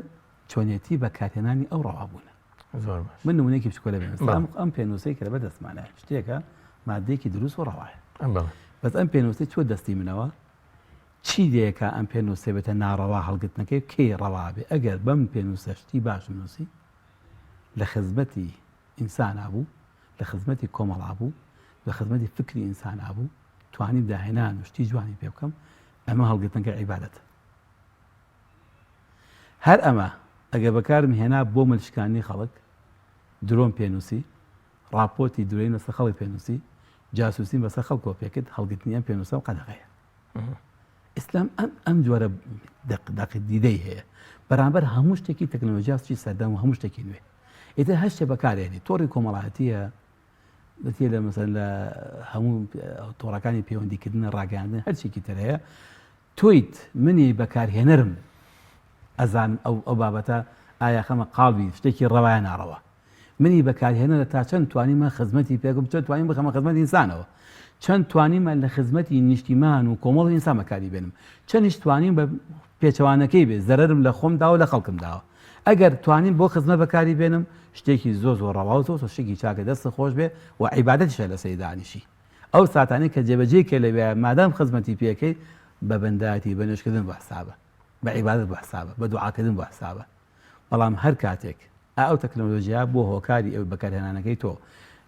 چۆنیەتی بەکارهێنانی ئەو ڕەوابوونە من نمونەیەکی بچکۆ لە بێنم ئەم پێنووسەی کە لە بەدەستمانە شتێکە مادەیەکی دروست و ڕەوایە بەس ئەم پێنووسەی چوە دەستی منەوە چی دەیەکە ئەم پێنووسێ بێتە ناڕەوا هەڵگرتنەکەی کێ ڕەوا بێ ئەگەر بەم پێنووسە شتی باشم نووسی لە خزمەتی ئینسانا بوو لە خزمەتی کۆمەڵا بوو لە خزمەتی فکری ئینسانا بوو توانیم داهێنان و شتی جوانی پێ بکەم ئەمە هەڵگرتنەکە عیبادەتە هەر ئەمە ئەگەر بەکارم هێنا بۆ ملشکانی خەڵک درۆن پێنووسی ڕاپۆرتی درۆین لەسەر خەڵک پێنووسی جاسووسین بەسەر خەڵکۆ پێکرد هەڵگرتنیان پێنووسە و قەدەغەیە ئیسلام ئەم جۆرە دیدەی هەیە بەرامبەر هەموو شتێکی تەکنۆلۆژیاستی سەردەم و هەموو شتێکی نوێ ئیتر هەر شتێ بەکارهێنی تۆڕی کۆمەڵایەتیە دەتێ لە مەسەن لە هەموو تۆڕەکانی پەیوەندیکردنە ڕاگەاندن هەرچێکی تر هەیە تۆیت منی بەکارهێنەرم ئەزان ئەو بابەتە ئایا خەمە قاڵبی شتێکی ڕەوایە ناڕەوە منی بەکارهێنەرە تا چەند توانیمە خزمەتی پێکم چەند توانیم بخەمە خزمەتی ئینسانەوە چەند توانیمە لە خزمەتی نیشتیمان و کۆمەڵ ئینسان بەکاری بێنم چەندیش توانیم بە پێچەوانەکەی بێ زەرەرم لە خۆمدا و لە خەڵکمداوە ئەگەر توانیم بۆ خزمەت بەکاری بێنم شتێکی زۆر ڕەوا و زۆر شتێکی چاکە دەست خۆش بێ و عیبادەتیشە لە سەری دانیشی ئەو ساتانەی کە جێبەجێ کە لەوێ مادام خزمەتی پێکەی بە بەنداتی بە نوێژکردن بە حسابە بە عیبادەت بە حسابە بە دوعاکردن بە حسابە بەڵام هەر کاتێک ئەو تەکنۆلۆژیا بۆ هۆکاری ئەو بەکارهێنانەکەی تۆ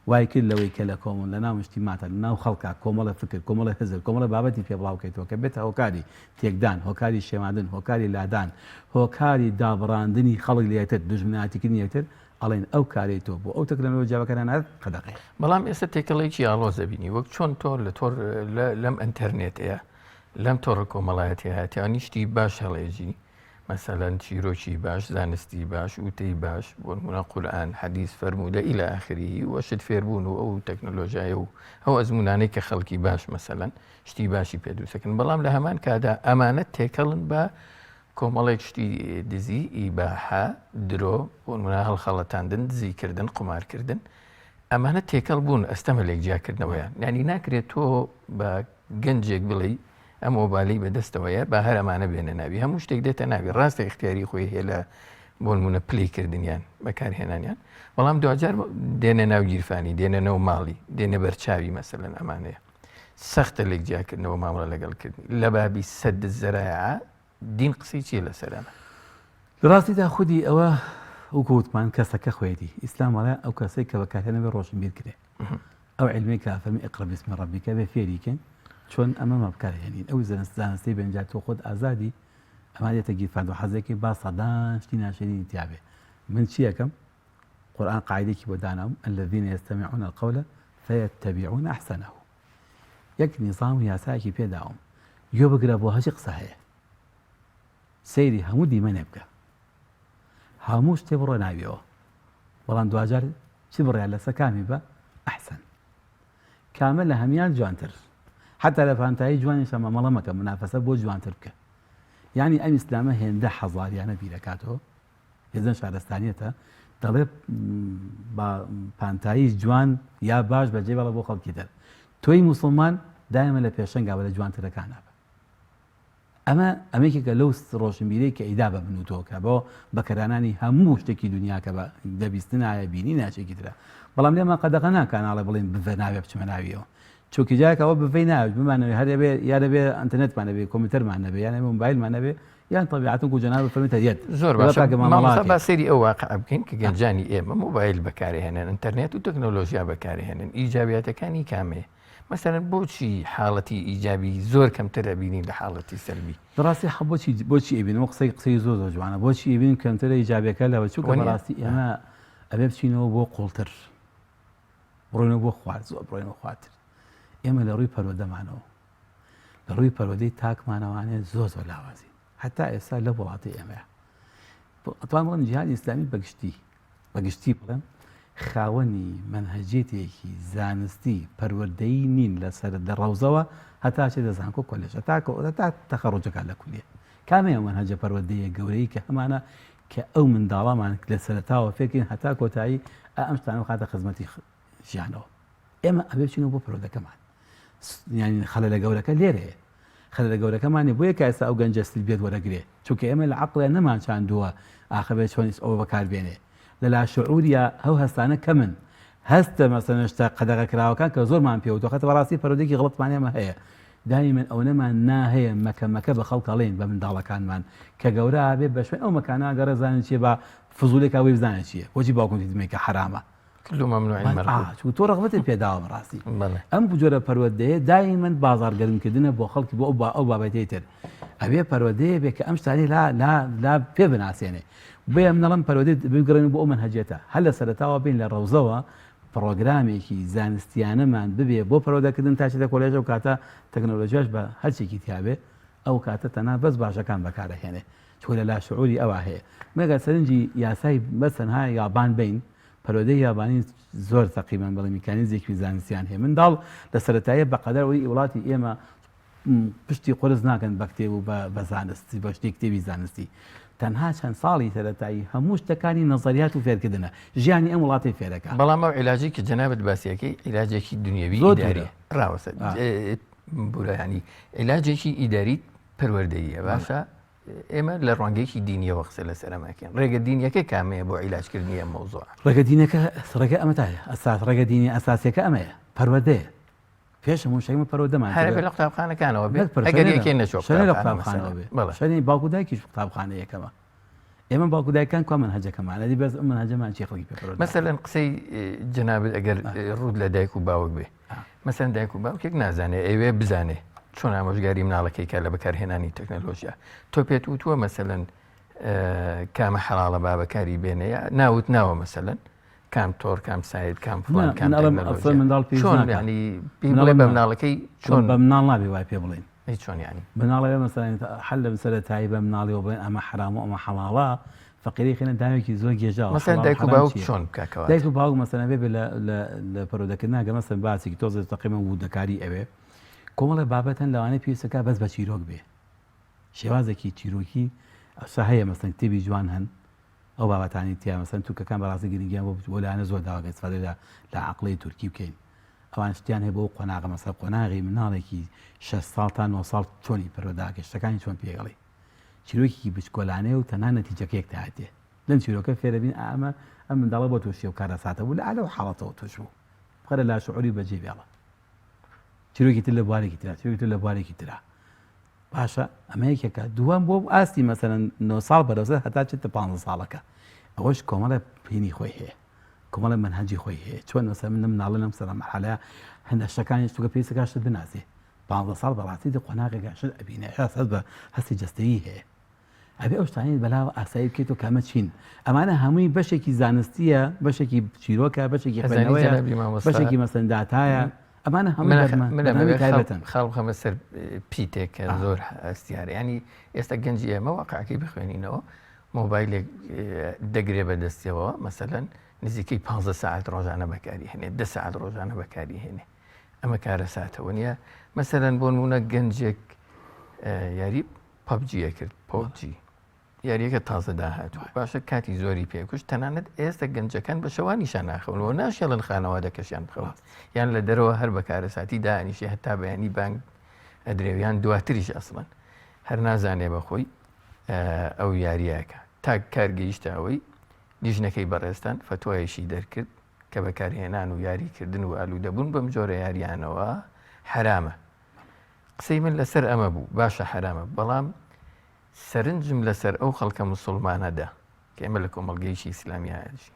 وای کرد لەوەی کە لە کۆمەڵ لە ناو نیشتیماتە لە ناو خەڵکا کۆمەڵە فکر کۆمەڵە حزب کۆمەڵە بابەتی پێ بڵاوکەیتەوە کە بێتە هۆکاری تێکدان هۆکاری شێواندن هۆکاری لادان هۆکاری دابڕاندنی خەڵک لە یەکتر دوژمنایەتیکردنی یەکتر ئەڵێن ئەو کارەی تۆ بۆ ئەو تەکنۆلۆژیا بەکارهێنان قەدەغەیە بەڵام ئێستا تێکەڵێکی ئاڵۆزە بینی وەک چۆن تۆ لە تۆر لەم ئینتەرنێتەیە لەم تۆڕە کۆمەڵایەتی هاتیانی شتی باش هەڵێژی مەسەلەن چیرۆکی باش زانستی باش وتەی باش بۆ نمونە قورئان حەدیث فەرموودە ئیلە ئاخری وەشت فێربوون و ئەو تەکنۆلۆژیایە و ئەو ئەزمونانەی کە خەڵکی باش مەسەلەن شتی باشی پێدروستەکەن بەڵام لە هەمان کادا ئەمانەت تێکەڵن بە کۆمەڵێک شتی دزی ئیباحە درۆ بۆ نمونە هەڵخەڵەتاندن دزیکردن قمارکردن ئەمانە تێکەڵ بوون ئەستەمە لێک جیاکردنەوەیان یعنی ناکرێت تۆ بە گەنجێک بڵێ ئەم مۆبایلی بەدەستەوەیە بە هەر ئەمانە بێنە ناوی هەموو شتێک دێتە ناوی ڕاستە اختیاری خۆی هەیە لە بۆ نمونە پلەیکردنیان بەکارهێنانیان بەڵام دوجار دێنە ناو گیرفانی دێنە ناو ماڵی دێنە بەرچاوی مەسەلەن ئەمانەیە سەختە لێک جیاکردنەوە مامەڵە لەگەڵکردنی لە بابی سەد الزەرایع دین قسەی چیە لەسەرانە لە ڕاستیدا خودی ئەوە وەکوتمان کەسەکە خۆیەتی ئیسلام وڵای ئەو کەسەی کە بەکارهێنە بێ ڕۆشنبیر کرێ ئەو عیلمەی کە فەرمی ئیقرا بسم ڕەبیکە بێ فێریکەن چۆن ئەمە بەکارهێنین ئەو زانستی بەنجات تۆ خۆت ئازادی ئەما دێتە گیرفان و حەزێکی با سەدان شتی ناشرینی تیاابێ من چی یەکەم قورئان قاعدێکی بۆ داناوم الذين يستمعون القول فيتبعون أحسنه یەک نیزام و یاسایەکی پێداوم گوێ بگرە بۆ هەچی قسە هەیە سەیری هەموو دیمەنێ بکە هەموو شتێ بڕۆ ناویەوە بەڵام دوجار چی بڕیان لە سەکامی بە ئەحسن کامە لە هەمیان جوانتر حتى لە فانتایی جوانی شەمە مەڵە مەکە منافەسە بۆ جوانتر بکە یعنی ئەم ئیسلامە هێندە حەزاریانە بیرەکاتەوە هێزن شارستانیەتە دەڵێ بە پانتایی جوان یا باش بەجێ بەڵە بۆ خەڵکی دەر تۆی موسڵمان دایمە لە پێشەنگا بە لە جوانترەکانە بە ئەمەیەکێکە لەو ڕۆشنبیرەی کە ئیدا بە بنووتەوە بۆ بەکەرانانی هەموو شتێکی دنیا کە بە دەبیستن ئایا بینی ناچێکی ترە بەڵام لێمە قەدەغە ناکاناڵە بڵێن بڤە ناوێ بچمە ناویەوە چونکی جایەکەوە بڤەی ناوێت بمانەوێ هەر دەبێ یا دەبێ ئەنتەرنێتمان نەبێ کۆمپیوتەرمان نەبێ یانە مۆبایلمان نەبێ یان طبیعەتن و جەناب فەرموویتە یەت زۆر باشە با سەیری ئەو واقع بکەین کە گەنجانی ئێمە موبایل بەکارهێنن ئینتەرنێت و تەکنۆلۆژیا بەکارهێنن ئیجابیاتەکانی کامێ مەسەرەن بۆچی حاڵەتی ئیجابی زۆر کەمترە بینین لە حاڵەتی سەلبی ڕاستی بۆچی ئەبینەوە قسەی زۆر جوانە بۆچی ئەبین کەمترە ئیجابیەکە لەوە چووکە بەڕاستی ئێمە ئەبێ بچینەوە بۆ قوڵتر بڕۆینەوە بۆ خوارد زۆر بڕۆینەوە خواتر ئێمە لە ڕووی پەروەردەمانەوە لە ڕووی پەروەردەی تاکمانەوانێت زۆر لاوازین هەتا ئێستا لە وڵاتی ئێمەیە ئەتوان بڵێن جیهانی ئیسلامی بەگشتی بڵێن خاوەنی منهەجێتێکی زانستی پەروەردەیی نین لەسەر لە ڕەوزەوە هەتا چێ دەزانکۆ کۆلێژ تا تەخەڕۆجەکان لە کولیە کامەیە منهەجە پەروەردەیە گەورەی کە هەمانە کە ئەو منداڵەمان لە سەرەتاوە فێکین هەتا کۆتایی ئەم شتانە خاتە خزمەتی ژیانەوە ئێمە ئەبێ بچینەوە بۆ پەروەردەکەمان یعنی خەلەلە گەورەکە لێرەیە خەلەلە گەورەکەمانی بۆیە کە ئێستا ئەو گەنجەستی بێت وەرەگرێ چونکە ئێمە لە عەقڵێ نەمانچاندووە ئاخە بێت چۆنیش ئەوە بەکاربێنێ لە لاشعوریە ئەو هەستانە کەمن هەستە مەسەلەن شتە قەدەغە کراوەکان کە زۆرمان پێوتۆ خەتە بەڕاستی پەروەردەیەکی غڵەتمان ئێمە هەیە دایمەن ئەو نەمان ناهەیە مەکە بە خەڵکەڵێن بە منداڵەکانمان کە گەورە ئابێ بە شوێن ئەو مەکانە گەڕە زانن چیە بە فزولێکا وی بزانێت چییە بۆچی باوکم دیمێکە حرامە تۆ ڕغبەتت پێداوە بەڕاستی ئەم جۆرە پەروەردەیە دایمەن بازارگەرمکردنە بۆ خەڵکی بۆ ئەو بابەتەی تر ئەبێ پەروەردەیە بێ کە ئەم شتانی لا پێ بناسیێنێ بێ ئەم نەڵم پەروەردەی بگەڕێن بۆ ئەو منهەجێتە هەر لە سەرەتاوە بین لە ڕەوزەوە پڕۆگرامێکی زانستیانەمان ببێ بۆ پەروەردەکردن تا چێتە کۆلێژە و کاتە تەکنۆلۆژیاش بە هەرچێکی تیابێ ئەو کاتە تەنها بەس باشەکان بەکارەهێنێ چۆ لە لاشعوری ئەوە هەیە مەگە سەرنجی یاسای بەسەنها یابان بین پەروەردەی یابانی زۆر تەقریبان بەڵێ میکانیزێکی زانستیان هەیە منداڵ لە سەرەتایە بەقەدەرەوەی وڵاتی ئێمە پشتی قرس ناکەن بە کتێب و بە زانستی بە شتێک کتێبی زانستی تەنها چەند ساڵی سەرەتایی هەموو شتەکانی نەزەریات و فێرکردنە ژیانی ئەم وڵاتی فێرەکە بەڵام ئەو عیلاجی کە جەنابەت باسیەکەی عیلاجێکی دنیەوی ئیداری ڕاوەسە بورایانی عیلاجێکی ئیداری پەروەردەییە باشە ئێمە لە ڕوانگەیەکی دینیەوە قسە لەسەر ئەمەکەن ڕێگە دینیەکە کامەیە بۆ عیلاجکردنی ئەم مەوزوع ڕێگە دینەکە ڕێگە ئەمەتایە ئەساس ڕێگە دینی ئەساسیەکە ئەمەیە پەروەردەیە پێش هەموو شەیمە پەروەردەمان هەرێ لە قوتابخانەکانەوە بێت ئەگەر یەکێ نەچۆ لە قوتابخانەوە بێت شوێنی باوکو دایکیش قوتابخانە یەکەمە ئێمە باوکو دایکان کو منهەجەکەمانە دی بەس منهەجەمان چی خەڵکی پێ پەروەردە مەسەلەن قسەی جەنابەت ئەگەر ڕوود لە دایک و باوک بێ مەسەلەن دایک و باوکێک نازانێ ئەوێ بزانێ چۆن ئامۆژگاری مناڵەکەی کە لە بەکارهێنانی تەکنۆلۆژیا تۆ پێت وتووە مەسەلەن کامە حەڵاڵە بابەکاری بێنەیە ناوت ناوە مەسەلەن کام تۆر کام سایت کام فڵان کام منداڵ چۆن ینی بڵێ بە مناڵەکەی چۆن بە مناڵ نابێ وای پێ بڵێن چۆن ینی مناڵەوە مەسەلەن حەل لە سەرەتایی بە مناڵیەوە بڵێن ئەمە حرام و ئەمە حەڵاڵە فەقیری خێنە داوێکی زۆر گێژاوە مەسەلەن دایک و باوک چۆن بکاکەوە دایک و باوک مەسەلەن بێ لە پەروەردەکردن ناگە مەسەلەن باسێکی تۆزە تەقریبەن وودەکاری ئەوێ کۆمەڵە بابەتەن لەوانەیە پێویستەکە بەس بە چیرۆک بێ شێوازێکی چیرۆکی ئەسا هەیە مەسەلەن کتێبی جوان هەن ئەو بابەتانی تیا مەسەلەن تووکەکان بەڕاستی گرنگیان بۆ لایەنە زۆر داواکە استفادە لە عەقڵی تورکی بکەین ئەوان شتیان هەیە بۆ قۆناغە مەسەلەن قۆناغی مناڵێکی 6 ساڵ تا 9 ساڵ چۆنی پەروەردەکە شتەکانی چۆن پێگەڵی چیرۆکی بچکۆلانەیە و تەنها نەتیجەکەیەک تاهاتێ لەم چیرۆکە فێرەبین ئەمە ئەم منداڵە بۆ تۆشی و کارە ساتە بوو لە ئالە و حاڵەتەوە توش بوو بخەرە لا شعوری بەجێ بێڵە چیرۆکی تر لە بوارێکی ترا چیرۆکی تر لە بوارێکی ترا باشە ئەمە یەکێکە دووەم بۆ ئاستی مەسەلەن 9 ساڵ بەرەوسەر هەتا چێتە 15 ساڵەکە ئەوەش کۆمەڵە پێنی خۆی هەیە کۆمەڵە منهەجی خۆی هەیە چۆن مەسەلەن من مناڵە لەم سەر مەرحەلەیە هەندێک شتەکانی تووکە پێویستەکە شت بناسێ 15 ساڵ بەڕاستی دە قۆناغێکا شت ئەبینێ هەست بە هەستی جەستەیی هەیە ئەبێ ئەو شتانی بەلاوە ئاسایی بکەیتەوە کامە چین ئەمانە هەمووی بەشێکی زانستیە بەشێکی چیرۆکە بەشێکی خوێندنەوەیە بەشێکی مەسەلەن داتایە ئەمانە هەموو تایبەتن خەڵ سەر پیتێکە زۆر هەستیارە ینی ئێستا گەنجی ئێمە واقعەکەی بخوێنینەوە مۆبایلێک دەگرێ بە دەستیەوە مەسەلەن نزیکەی 15 ساعت ڕۆژانە بەکاری هێنێ 10 ساعت ڕۆژانە بەکاری هێنێ ئەمە کارە ساتەوە نیە مەسەلەن بۆ نمونە گەنجێک یاری پەبجیە کرد پۆبجی یاریەکە تازە داهاتوە باشە کاتی زۆری پێکوش تەنانەت ئێستا گەنجەکان بە شەوانیشان ناخەونەوە ناشێڵن خانەوادەکەشیان بخەوە یان لە دەرەوە هەر بەکارە ساتی دانیشی هەتا بەیانی بانگ ئەدرێویان دواتریش ئەسڵەن هەر نازانێ بەخۆی ئەو یاریەکە تا کارگەیشتە ئەوەی لیژنەکەی بەڕێستان فتوایەشی دەرکرد کە بەکارهێنان و یاریکردن و ئالوودەبوون بەم جۆرە یاریانەوە حرامە قسەی من لەسەر ئەمە بوو باشە حرامە بەڵام سەرنجم لەسەر ئەو خەڵکە موسڵمانەدا کە ئێمە لە کۆمەڵگەیشی ئیسلامیایەتی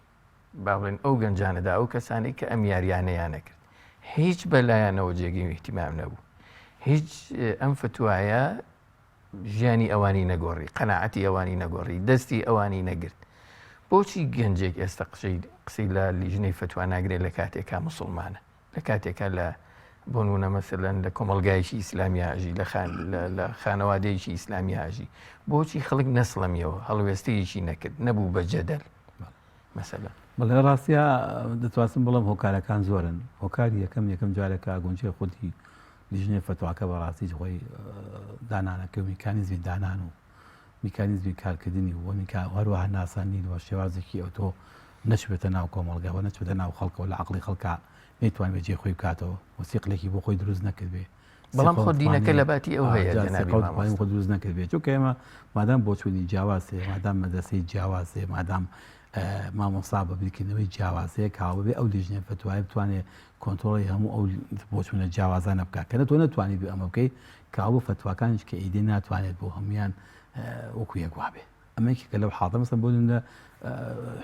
با بڵێن ئەو گەنجانەدا ئەو کەسانی کە ئەم یاریانەیان نەکرد هیچ بەلایەنەوە جێگەی احتیمام نەبوو هیچ ئەم فتوایە ژیانی ئەوانی نەگۆڕی قەناعەتی ئەوانی نەگۆڕی دەستی ئەوانی نەگرت بۆچی گەنجێک ئێستا قسەی لە لیژنەی فتووا ناگرێت لە کاتێکا موسڵمانە لە کاتێکە لە بۆ نمونە مەسەلەن لە کۆمەڵگایشی ئیسلامیاژی لە خانەوادەیەکی ئیسلامیاژی بۆچی خەڵک نەسڵەمیەوە هەڵوێستەیەکی نەکرد نەبوو بە جەدەل مەسەلەن بەڵێ ڕاستیە دەتوانم بڵم هۆکارەکان زۆرن هۆکاری یەکەم جارێکە گونجێ خودی لیژنەی فتوواکە بەڕاستی خۆی دانانەکە و میکانیزمی دانان و میکانیزمی کارکردنی و هەروەها ناسانی وە شێوازێکی ئەو تۆ نەچبێتە ناو کۆمەڵگەوە نەچبێتە ناو خەڵکەوە لە عەقڵی خەڵکا نەیتوانێت جێ خۆی بکاتەوە وەسیقلێکی بۆ خۆی دروست نەکرد بێ بەڵام خۆ دینەکە لە باتی ئەو هەیە خۆ دروست نەکرد بێت چونکە ئێمە مادام بۆ چوونی جیاوازێ مادام مەدرسەی جیاوازێ مادام مامۆستا بە بریکردنەوەی جیاوازەیە کاوە بێ ئەو لیژنەی فتوای بتوانێت کۆنتڕۆڵی هەموو ئەو بۆچوونە جیاوازانە بکات کە تۆ نەتوانی بێ ئەمە بکەیت کاوە فتوواکانش کە ئیدێ ناتوانێت بۆ هەمویان وەکو یەکوا بێ ئەمەیەکی کە لەو حاڵە مەسەڵەن بۆ لە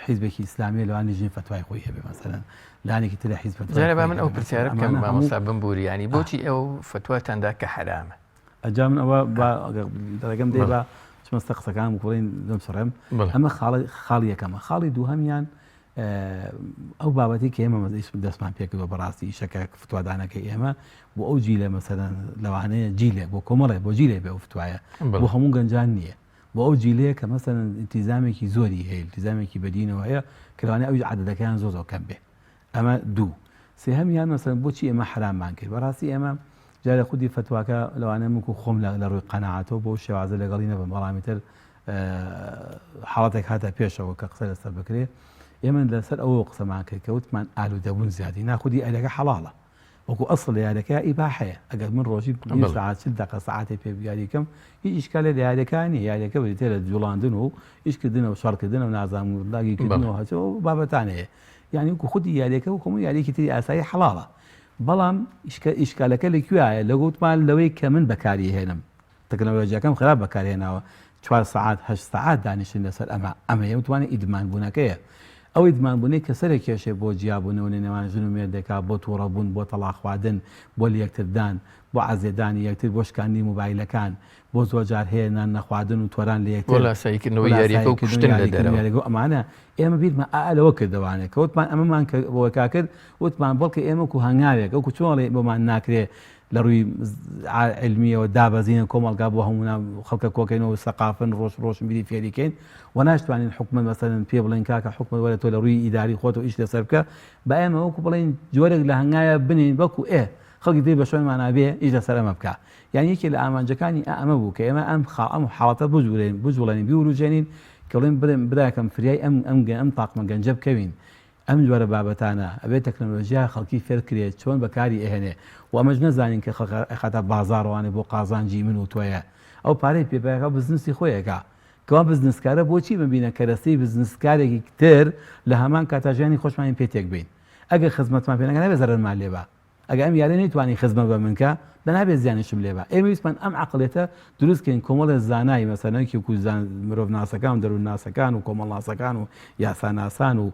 حیزبێکی ئیسلامی لەوان لیژنەی فتوای خۆی هەبێ مەسەلەن لانێکی تر لە حیزب فتوای من ئەو پرسیارە بکەم مامۆستا بمبووری ینی بۆچی ئەو فتواتاندا کە حرامە ئەجا من ئەوە دەڕێگەم دێ بە چمەستە قسەکان بڵین دەم سڕێم ئەمە خاڵی یەکەمە خاڵی دووهەمیان ئەو بابەتی کە ئێمە دەستمان پێکردەوە بەڕاستی شەکە فتوادانەکەی ئێمە بۆ ئەو جیلە مەسەلەن لەوانەیە جیلێ بۆ کۆمەڵێ بۆ جیلێ بێ ئەو فتوایە بۆ هەموو گەنجان نییە بۆ ئەو جیلەیە کە مەسەلەن ئیلتیزامێکی زۆری هەیە ئیلتیزامێکی بەدینەوە هەیە کە لەوانەیە ئەو عەدەدەکەیان زۆر کەم بێ ئەمە دوو سێهەمیان مەسەلەن بۆچی ئێمە حراممان کرد بەڕاستی ئێمە جارە خودی فتوواکە لەوانەیە وەکو خۆم لە ڕووی قەناعەتەوە بۆ شێوازە لەگەڵی نەبم بەڵامی تر حاڵەتێک هاتە پێشەوە کە قسە لەسەر بکرێ ئێمە لەسەر ئەوە قسەمان کرد کە وتمان ئالوودەبوون زیادی ناخودی ئەلەکە حەڵاڵە وەکو ئەسڵ یاریەکە ئیباحەیە ئەگەر من ڕۆژی 40 ساعتی پێ بیاریکەم هیچ ئیشکالێ لە یاریەکانی یاریەکە بریتێ لە جوڵاندن و ئیشکردنەوە و شەڕکردنەوە و نازانمورداگیکردنەوە هەچەوە بابەتانەیە یعنی وەکو خودی یاریەکە و هەموو یاریەکی تری ئاسایی حەڵاڵە بەڵام ئیشکالەکە لەکوێیە لە گوتمان لەوەی کە من بەکاری هێنم تەکنۆلۆژیەکەم خراپ بەکارهێناوە 4 ساعات 8 ساعات دانیشتن لەسەر ئەمە یەوتوانێت ئیدمانبوونەکەیە ئەو ئیدمانبوونەی کە سەرێک کێشێ بۆ جیابوونەوە لە نێوان ژن و مێردێکا بۆ تووڕەبوون بۆ تەڵاخواردن بۆ یەکتردان بۆ عەزێدانی یەکتر بۆ شکاندنی موبایلەکان بۆ زۆر جار هێنان نەخواردن و تۆران لە یەکتر بۆ لاساییکردنەوەی یاریەکە و کوشتن لە دەرەوە ئەمانە ئێمە بیرمە ئالەوە کردوانێت کە وتمان ئەمەمان بۆکا کرد وتمان بەڵکە ئێمە و هەنگاوێک ئەو چۆڵێ بۆمان ناکرێ لە ڕووی علمیەوە دابەزینە کۆمەڵگا بۆ هەموو خەڵکە کۆکەینەوە سەقافن ڕۆژن بیری فێریکەین و ناشتوانین حکومت مەسەلەن پێ بڵێن کاکە حکومت وەرە تۆ لە ڕووی ئیداری خۆت و ئیش لەسەر بکە بە ئێمە وەکو بڵێن جۆرێک لە هەنگایە بنین بەکو خەڵکی دێ بە شوێنمان نابێ ئیش لەسەر ئەمە بکە یان یەکێ لە ئامانجەکانی ئەمە بوو کە ئێمە ئەم حاڵەتە بجوڵێنین بیوروجێنین کە بڵێن براکەم فریای ئەم تاقمە گەنجە بکەوین ئەم جوارە بابەتانە ئەبێت تەکنۆلۆژیا خەڵکی فێرکرێت چۆن بەکاری ئەهێنێ و ئەمەش نەزانین کە خەتە بازاڕوانێ بۆ قازانجی من و تۆیە ئەو پارەی پێبایەکە بزنسی خۆیەکە کەوا بزنسکارە بۆچی ببینە کەرەسەی بزنسکارێکی تر لە هەمان کاتاژیانی خۆشمانی پێتێک بین ئەگەر خزمەتمان پێ نەکەن نابێت زەرمان لێبە ئەگە ئەم یارە نەیتوانی خزمەت بە منکە دەنابێت زیانیشم لێبە ئێمە ویستمان ئەم عەقڵێتە دروستکەین کۆمەڵە زانایی مەسەلەنکی وەکو مرۆڤ ناسەکان و دەروون ناسەکان و کۆمەڵ ناسەکان و یاساناسان و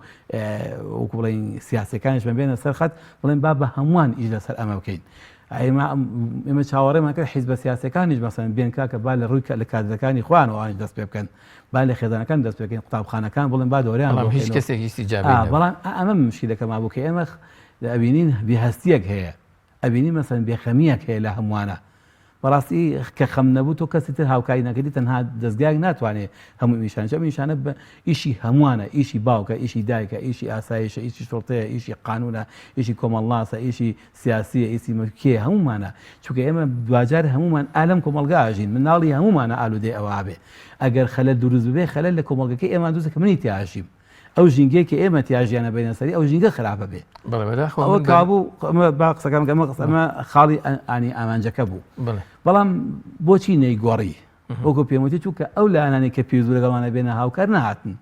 وەکو بڵێن سیاسەکانیشمان بێنە سەر خەت بڵێن با بە هەمووان ئیش لەسەر ئەمە بکەین ئێمە چاوەڕێمان کرد حیزبە سیاسەکانیش مەسەلەن بێن کاکە با لە ڕووی لە کادرەکانی خوان و ئەوانش دەست پێ بکەن با لە خێزانەکان دەست پێ بکەین قوتابخانەکان بڵێن با دەوریان هیچ کەسێک هیچ جابێ بەڵام ئەمە مشکلەکە ما بوو کە ئێمە ئەبینین بێهەستیەک هەیە ئەبینی مەسەلەن بێخەمیەک هەیە لە هەمووانە بەڕاستی کە خەم نەبوو تۆ کەسی تر هاوکاری نەکردی تەنها دەستگایەک ناتوانێت هەموو میشانە میشانە بە ئیشی هەمووانە ئیشی باوکە ئیشی دایکە ئیشی ئاسایشە ئیشی شۆڵتەیە ئیشی قانونە ئیشی کۆمەڵناسە ئیشی سیاسیە ئیسی مکێ هەمومانە چونکە ئێمە دوجار هەمومان ئالەم کۆمەڵگا ئاژین مناڵی هەمومانە ئالوودێ ئەوە بێ ئەگەر خەلەل دروست ببێ خەلەل لە کۆمەڵگەکەی ئێمە دروستە کە منی تیاژیم ئەو ژینگەی کە ئێمە تیاژیانە بینە سەری ئەو ژینگە خراپە بێ ئەوە کابوو با قسەکەم ئەمە قسەمە خاڵی ئانی ئامانجەکە بوو بەڵام بۆچی نەیگۆڕی وەکو پێموتی چووکە ئەو لایەنانی کە پێویست لەگەڵمانە بێنە هاوکار نەهاتن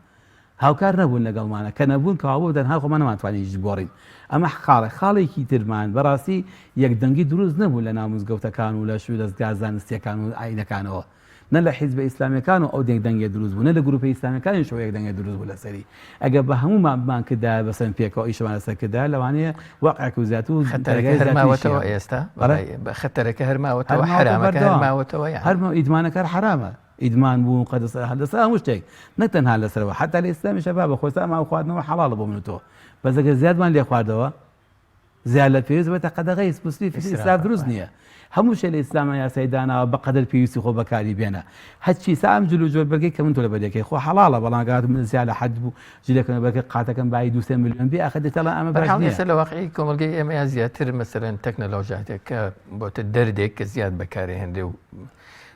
هاوکار نەبوون لەگەڵمانە کە نەبوون کەوابوو دەنها خۆمان نەمانتوانین هیچ بگۆڕین ئەمە خاڵێکی ترمان بەڕاستی یەکدەنگی دروست نەبوو لە ناو مزگەوتەکان و لە شوێ دەستگا زانستیەکان و ئاینەکانەوە نە لە حیزب ئیسلامیەکان و ئەو دەنگە دروست بوو، نە لە گروپی ئیسلامیەکانی شەوە یەک دەنگە دروست بوو لەسەری. ئەگە بە هەمومان کردایە بەسەر پێکەوە ئیشمان لەسەر کردایە لەوانەیە واقعێک و زیات و هەرماوەتەوە ئێستا خەتەرەکە هەرماوەتەوە حرامەکە هەرماوەتەوە هەرمە ئیدمانەکە حرامە. ئیدمان بوو قەدەس لەسەر هەموو شتێک نەک تەنها لەسەرەوە حتا لە ئیسلامی شەبا بە خۆستا ماوە خواردنەوە حەڵاڵە بۆ من و تۆ، بەس ئەگەر زیادمان لێ خواردەوە زیاد لە پێویست بێتە قەدەغەی سپوسری ئیسراف دروست نییە. هەموو شێ لە ئیسلامە یاسای داناوە بەقەدر پێویستی خۆ بەکاری بێنە. هەرچی سام جلو جۆر بەرگەی کە من تۆ لە بەدەکەی خۆ حەڵاڵە، بەڵام گات من زیاد لە حەد بوو جلەکەن بەرگە قاتەکەم بای 2 میلیۆن بێ ئەخە دێتەڵە ئەمە باش نییە. لە واقعی کۆمەلگەی ئێمە زیاتر مەسەلەن تەکنۆلۆژیاتێکە بۆتە دەردێک کە زیاد بەکارهێنرێ و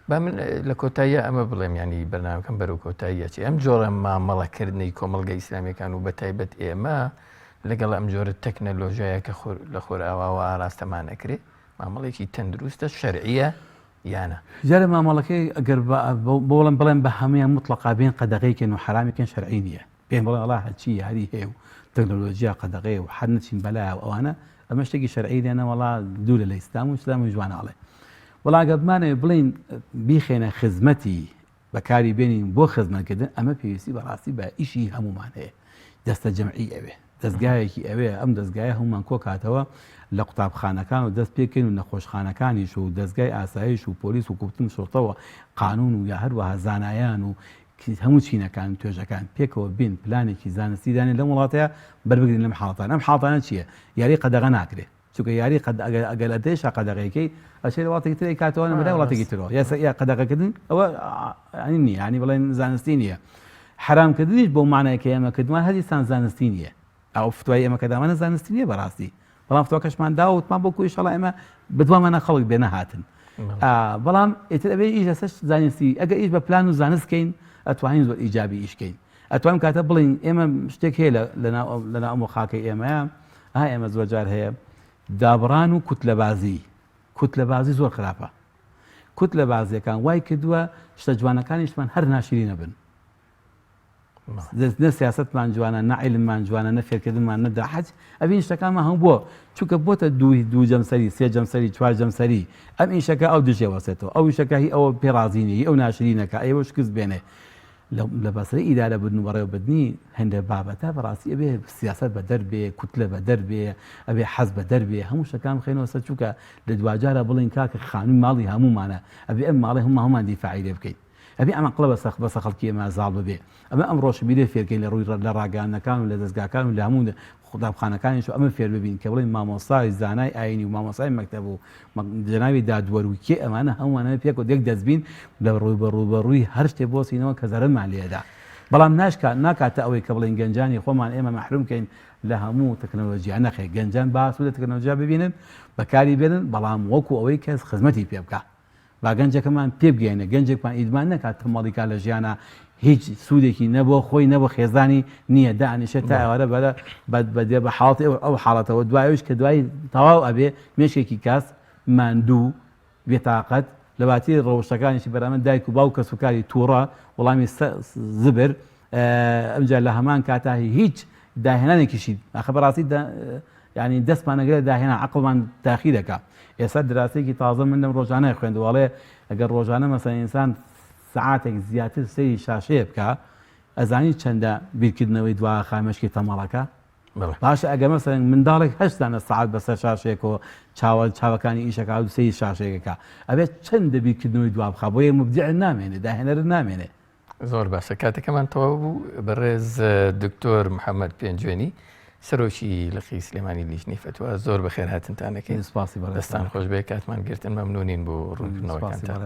با من لە کۆتاییە ئەمە بڵێم ینی بەرنامەکەم بەرەو کۆتاییەچی ئەم جۆرە مامەڵەکردنی کۆمەلگەی ئیسلامیەکان و بەتایبەت ئێمە لەگەڵ ئەم جۆرە تەکنەلۆژیایە کە لە خۆرئاواوە ئاراستەمان ئەکرێ مامەڵێکی تەندروستە شەرعیە یانە. جارە مامەڵەکەی ئەگەر بۆڵم بڵێن بە هەمویان مطلقا بێن قەدەغەیکەن و حرامێکن شەرعی نییە، پێم بڵێن وەڵا هەرچی هەری هەیە و تەکنۆلۆژیا قەدەغەیە و حەد نەچین بەلایە و ئەوانە ئەمە شتێکی شەرعی دێنە وەڵا دوورە لە ئیسلام و ئیسلام و جواناڵێ. وەڵا ئەگەر بمانەوێت بڵین بیخێنە خزمەتی بەکاری بێنین بۆ خزمەتکردن ئەمە پێویستی بەڕاستی بە ئیشی هەمومان هەیە، دەستە جەمعی ئەوێ، دەستگایەکی ئەوێ، ئەم دەستگایە هەمومان کۆ کاتەوە لە قوتابخانەکان و دەست پێکەین و نەخۆشخانەکانیش و دەستگای ئاسایش و پۆلیس و کوتم شۆتەوە قانون و یا هەروەها زانایان و هەموو چینەکان توێژەکان پێکەوە بین پلانێکی زانستی دانێن لەم وڵاتەیە بەربگرین لەم حاڵەتان. ئەم حاڵەتانە چییە؟ یاری قەدەغە ناکرێت، چونکە یاری ئەگەر لە دێشە قەدەغەکەی ئەچێت وڵاتێکی تری کاتەوە نەمەدا وڵاتێکی ترەوە یا قەدەغەکردن ئەوە نییە، ینی بڵێن زانستی نییە. حرامکردنیش بۆ مانایکە ئێمە کردومان هەردیسان زانستی نییە، ئەو فتوای ئێمە کەدامانە زانستی نییە بەڕاستی، بەڵام فتوەکەشمان داوتمان بۆ کوێشەڵ ئێمە بدوامانە خەڵک بێنە هاتن. بەڵام ئێتر ئەبێ ئیش لەسەر زانستی ئەگە ئیش بە پلان و زانستکەین ئەتوانین زۆر ئیجابی ئیشکەین. ئەتوانین کاتە بڵین ئێمە شتێک هەیە لەنا ئەم خاکەی ئێمەیە ئێمە زۆر جار هەیە دابڕان و کوتلەبازی زۆر خراپە. کوتلەبازیەکان وای کردووە شتە جوانەکانیشمان هەر ناشرین نەبن. نە سیاستمان جوانە، نە عیلممان جوانە، نە فێرکردنمان نەدا حەج ئەبین شتەکانمان هەموو بۆ چونکە بۆتە دوو جەمسەری، سێ جەمسەری، چوار جەمسەری ئەم ئیشەکە ئەو دژێ وەسێتەوە، ئەو ئیشەکە هی ئەوە پێڕازینی ئەو ناشرینەکە ئەوە شکست بێنێ. لە بەسەری ئیدارە بردن و بەڕێوەبردنی هەندێک بابەتە بەڕاستی ئەبێ سیاست بە دەربێ، کوتلە بە دەربێ، ئەبێ حەز بە دەربێ، هەموو شتەکان بخێنەوە سەر چووکە لە دوجارە بڵین کاکە خانووی ماڵی هەمومانە ئەبێ ئەم ماڵی هەمومان دیفاعی لێ بکەین. ئەبێ ئەمە قڵە بەسە خەڵکی ئێمە زاڵ ببێ. ئەمە ئەم ڕۆژبیرێ فێرکەین لە ڕووی لە ڕاگەانەکان و لە دەستگاکان و لە هەموو قوتابخانەکانیش و ئەمە فێر ببین کە بڵین مامۆستای زانای ئاینی و مامۆستای مەکتەب و جەناوی دادوەر و کێ ئەمانە هەمووانە پێک و دێک دەستبین لە ڕووبەڕووی هەر شتێ بۆسینەوە کە زەرمان لێدا. بەڵام ناکاتە ئەوەی کە بڵین گەنجانی خۆمان ئێمە مەحرومکەین لە هەموو تەکنۆلۆژیا نەخێ گەنجان باس و لە تەکنۆلۆژیا ببینن بەکاری بێنن، بەڵام وەکو ئەوەی کەس خزمەتی پێ بکە با گەنجەکەمان پێ بگەینە، گەنجێکمان ئیدمان نەکات تەماڵیکا لە ژیانە هیچ سوودێکی نەبووە خۆی نەبوو خێزانی نییە دانیشێت تا ئێوارە بەدێ بە حاڵەتی ئەو حاڵەتەوە دوایش کە دوای تەواو ئەبێ مێشێکی کاس ماندوو بێتاقەت لە باتی ڕەوشەکانیشی بەرامەند دایک و باو کەس و کاری تووڕە وەڵامی زبر ئەمجا لە هەمان کاتا هیچ داهێنانێکیشی ئەخە بەڕاستی ینی دەستمانەگەر داهێنا عەقڵمان داخی دەکا. ئێستا دراسەیەکی تازە من لەم ڕۆژانەیە خوێندووەڵێ ئەگەر ڕۆژانە مەسەڵەن ئینسان سەعاتێک زیاتر سەیری شاشەیە بکە ئەزانی چەندە بیرکردنەوەی دوا خامەشکی تەماڵەکە. باشە ئەگەر مەسەڵەن منداڵێک 8 سەعات بەسەر شاشەیەکەوە چاوەکانی ئیشەکە و سەیری شاشەیەکەکە ئەبێت چەندە بیرکردنەوەی دوا بخە بۆ یە مبدیع نامێنێ داهێنەر نامێنێ. زۆر باشە کاتەکەمان تەواو بوو. بەڕێز دکتۆر محەممەد پێنجوێنی سەرۆکی لقی سلێمانی لیژنی فتوە زۆر بەخێر هاتنتانەکەین. سپاسی دەستان خۆش بێ کاتمان گرتن مەمنونین بۆ ڕوونکردنەوەکانتان.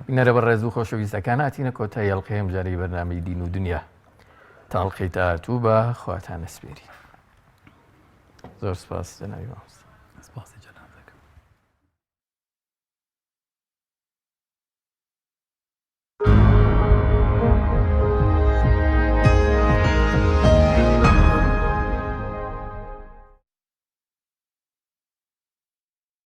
بینەرە بەڕێز و خۆشەویستەکان هاتینە کۆتای ئەڵقەیەم جارەی بەرنامەی دین و دنیا تا ئەڵقەی داهاتوو بە خواتان ئەسپێری. زۆر سپاس جەنابی مامۆستا. سپاسی جەناب.